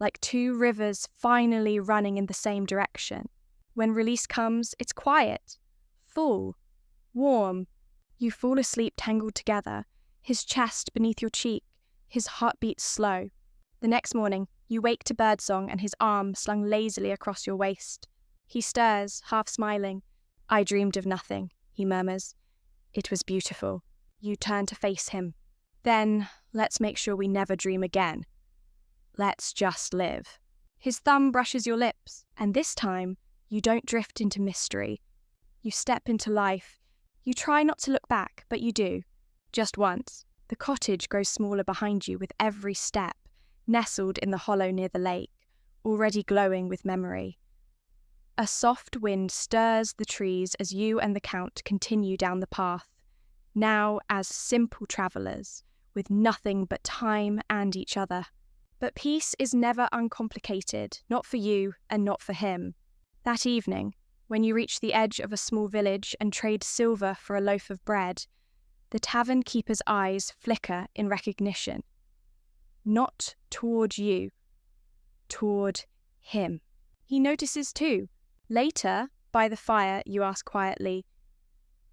Like two rivers finally running in the same direction. When release comes, it's quiet, full, warm. You fall asleep tangled together, his chest beneath your cheek, his heartbeat slow. The next morning, you wake to birdsong and his arm slung lazily across your waist. He stirs, half smiling. I dreamed of nothing, he murmurs. It was beautiful. You turn to face him. Then, let's make sure we never dream again. Let's just live. His thumb brushes your lips, and this time, you don't drift into mystery. You step into life. You try not to look back, but you do. Just once. The cottage grows smaller behind you with every step, nestled in the hollow near the lake, already glowing with memory. A soft wind stirs the trees as you and the Count continue down the path, now as simple travellers, with nothing but time and each other. But peace is never uncomplicated, not for you and not for him. That evening, when you reach the edge of a small village and trade silver for a loaf of bread, the tavern keeper's eyes flicker in recognition. Not toward you, toward him. He notices too. Later, by the fire, you ask quietly,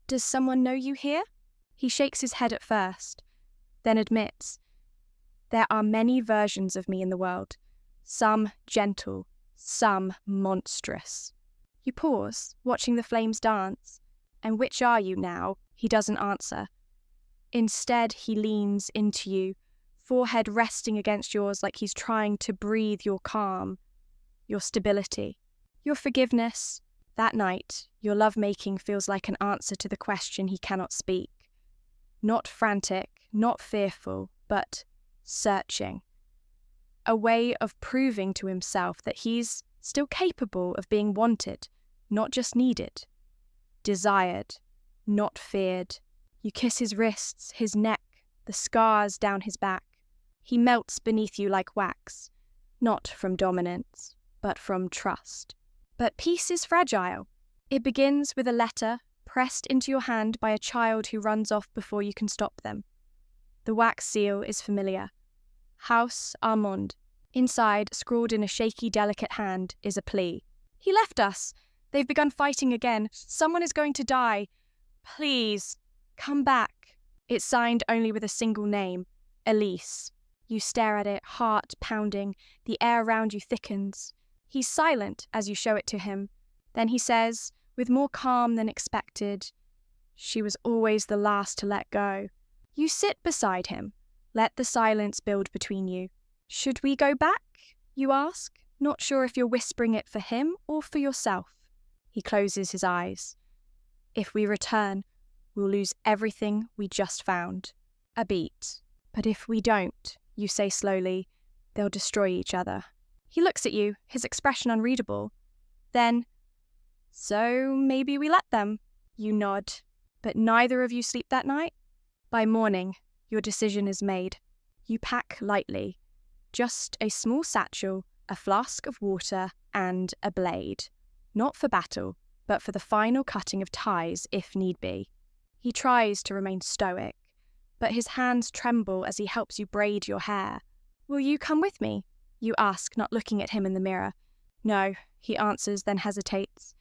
"Does someone know you here?" He shakes his head at first, then admits, "There are many versions of me in the world, some gentle, some monstrous." You pause, watching the flames dance. "And which are you now?" He doesn't answer. Instead, he leans into you, forehead resting against yours like he's trying to breathe your calm, your stability, your forgiveness. That night, your lovemaking feels like an answer to the question he cannot speak. Not frantic, not fearful, but searching. A way of proving to himself that he's still capable of being wanted, not just needed. Desired, not feared. You kiss his wrists, his neck, the scars down his back. He melts beneath you like wax, not from dominance, but from trust. But peace is fragile. It begins with a letter pressed into your hand by a child who runs off before you can stop them. The wax seal is familiar. House Armonde. Inside, scrawled in a shaky, delicate hand, is a plea. "He left us. They've begun fighting again. Someone is going to die. Please, come back." It's signed only with a single name, Elise. You stare at it, heart pounding. The air around you thickens. He's silent as you show it to him. Then he says, with more calm than expected, "She was always the last to let go." You sit beside him. Let the silence build between you. "Should we go back?" you ask, not sure if you're whispering it for him or for yourself. He closes his eyes. "If we return, we'll lose everything we just found." A beat. "But if we don't," you say slowly, "they'll destroy each other." He looks at you, his expression unreadable. Then, "So maybe we let them." You nod. But neither of you sleep that night? By morning, your decision is made. You pack lightly. Just a small satchel, a flask of water, and a blade. Not for battle, but for the final cutting of ties if need be. He tries to remain stoic, but his hands tremble as he helps you braid your hair. "Will you come with me?" you ask, not looking at him in the mirror. "No," he answers, then hesitates.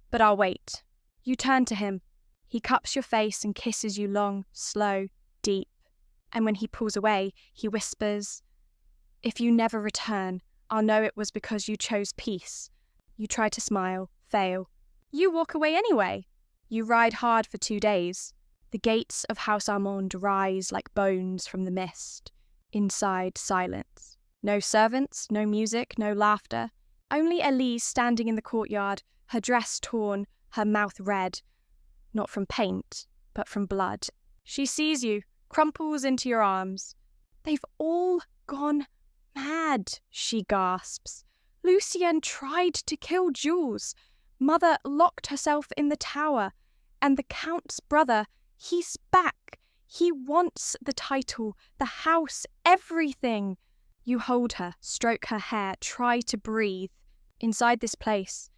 "But I'll wait." You turn to him. He cups your face and kisses you long, slow, deep. And when he pulls away, he whispers, "If you never return, I'll know it was because you chose peace." You try to smile, fail. You walk away anyway. You ride hard for 2 days. The gates of House Armonde rise like bones from the mist. Inside, silence. No servants, no music, no laughter. Only Elise standing in the courtyard, her dress torn, her mouth red. Not from paint, but from blood. She sees you, crumples into your arms. "They've all gone mad," she gasps. "Lucien tried to kill Jules. Mother locked herself in the tower. And the Count's brother, he's back. He wants the title, the house, everything." You hold her, stroke her hair, try to breathe. Inside this place,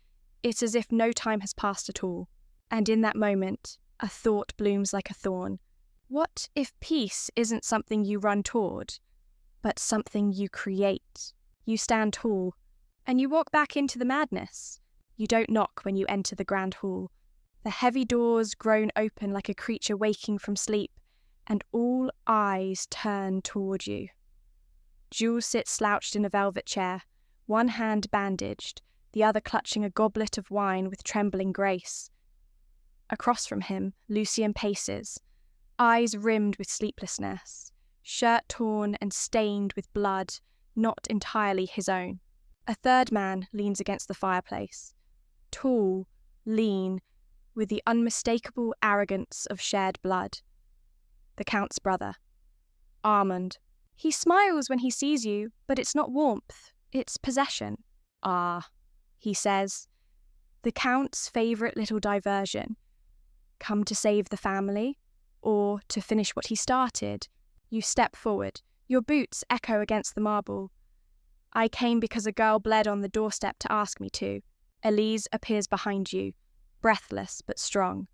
it's as if no time has passed at all. And in that moment, a thought blooms like a thorn. What if peace isn't something you run toward, but something you create? You stand tall, and you walk back into the madness. You don't knock when you enter the grand hall. The heavy doors groan open like a creature waking from sleep, and all eyes turn toward you. Jules sits slouched in a velvet chair, one hand bandaged, the other clutching a goblet of wine with trembling grace. Across from him, Lucien paces, eyes rimmed with sleeplessness, shirt torn and stained with blood, not entirely his own. A third man leans against the fireplace, tall, lean, with the unmistakable arrogance of shared blood. The Count's brother, Armand. He smiles when he sees you, but it's not warmth, it's possession. "Ah," he says, "the Count's favourite little diversion. Come to save the family, or to finish what he started?" You step forward. Your boots echo against the marble. "I came because a girl bled on the doorstep to ask me to." Elise appears behind you, breathless but strong.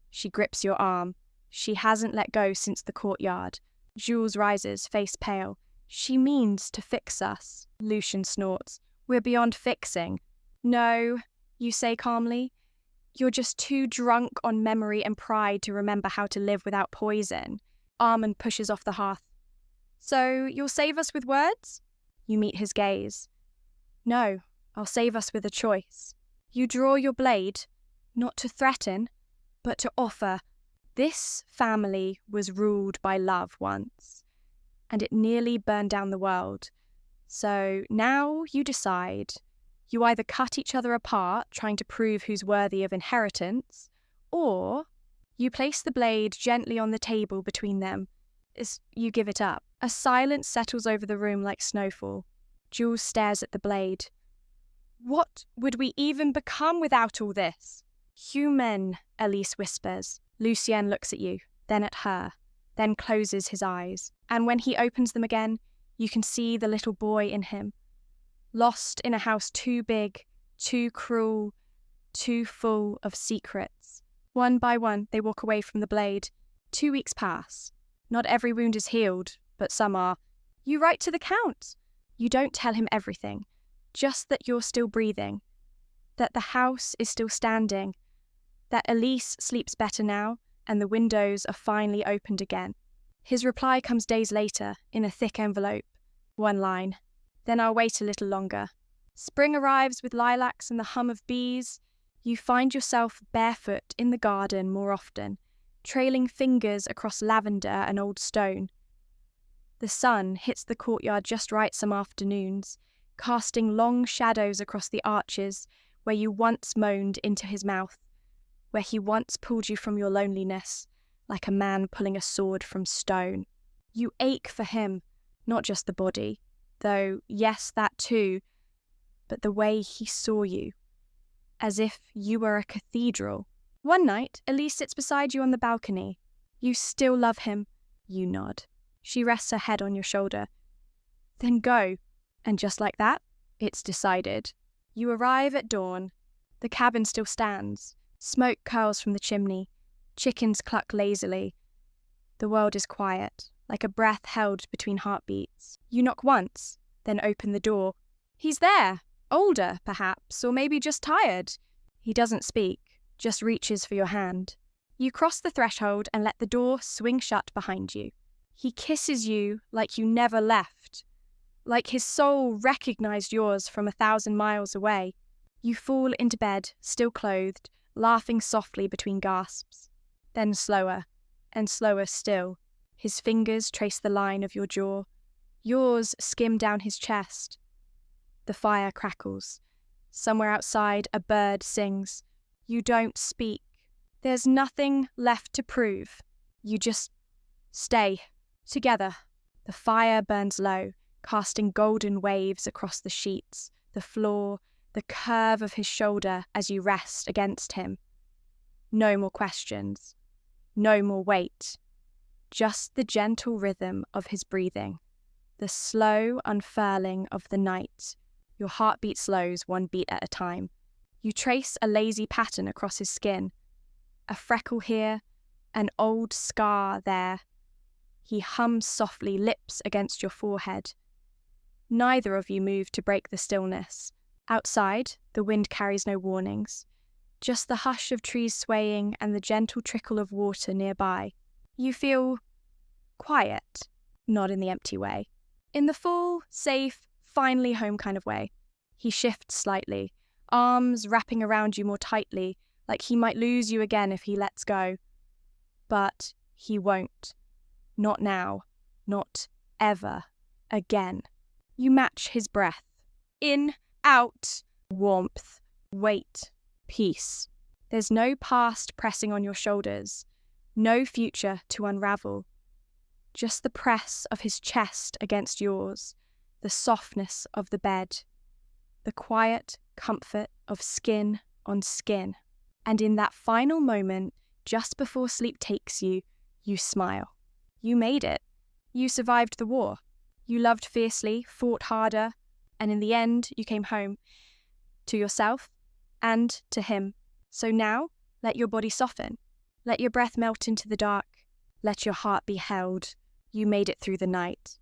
She grips your arm. She hasn't let go since the courtyard. Jules rises, face pale. She means to fix us. Lucian snorts. We're beyond fixing. No, you say calmly. You're just too drunk on memory and pride to remember how to live without poison. Armonde pushes off the hearth. So you'll save us with words? You meet his gaze. No, I'll save us with a choice. You draw your blade, not to threaten, but to offer. This family was ruled by love once, and it nearly burned down the world. So now you decide. You either cut each other apart, trying to prove who's worthy of inheritance, or you place the blade gently on the table between them as you give it up. A silence settles over the room like snowfall. Jules stares at the blade. What would we even become without all this? Human, Elise whispers. Lucien looks at you, then at her, then closes his eyes. And when he opens them again, you can see the little boy in him. Lost in a house too big, too cruel, too full of secrets. One by one, they walk away from the blade. 2 weeks pass. Not every wound is healed, but some are. You write to the Count. You don't tell him everything, just that you're still breathing, that the house is still standing, that Elise sleeps better now, and the windows are finally opened again. His reply comes days later, in a thick envelope. One line. Then I'll wait a little longer. Spring arrives with lilacs and the hum of bees. You find yourself barefoot in the garden more often, trailing fingers across lavender and old stone. The sun hits the courtyard just right some afternoons, casting long shadows across the arches where you once moaned into his mouth, where he once pulled you from your loneliness, like a man pulling a sword from stone. You ache for him, not just the body, though, yes, that too, but the way he saw you, as if you were a cathedral. One night, Elise sits beside you on the balcony. You still love him. You nod. She rests her head on your shoulder. Then go. And just like that, it's decided. You arrive at dawn. The cabin still stands. Smoke curls from the chimney. Chickens cluck lazily. The world is quiet, like a breath held between heartbeats. You knock once, then open the door. He's there, older, perhaps, or maybe just tired. He doesn't speak, just reaches for your hand. You cross the threshold and let the door swing shut behind you. He kisses you like you never left, like his soul recognized yours from 1,000 miles away. You fall into bed, still clothed, laughing softly between gasps. Then slower, and slower still. His fingers trace the line of your jaw. Yours skim down his chest. The fire crackles. Somewhere outside, a bird sings. You don't speak. There's nothing left to prove. You just stay. Together. The fire burns low, casting golden waves across the sheets, the floor, the curve of his shoulder as you rest against him. No more questions. No more weight. Just the gentle rhythm of his breathing. The slow unfurling of the night. Your heartbeat slows one beat at a time. You trace a lazy pattern across his skin. A freckle here, an old scar there. He hums softly, lips against your forehead. Neither of you move to break the stillness. Outside, the wind carries no warnings. Just the hush of trees swaying and the gentle trickle of water nearby. You feel quiet, not in the empty way. In the full, safe, finally home kind of way. He shifts slightly, arms wrapping around you more tightly, like he might lose you again if he lets go. But he won't. Not now. Not ever. Again. You match his breath. In, out, warmth, weight, peace. There's no past pressing on your shoulders. No future to unravel. Just the press of his chest against yours. The softness of the bed. The quiet comfort of skin on skin. And in that final moment, just before sleep takes you, you smile. You made it. You survived the war. You loved fiercely, fought harder, and in the end, you came home. To yourself, and to him. So now, let your body soften. Let your breath melt into the dark. Let your heart be held. You made it through the night.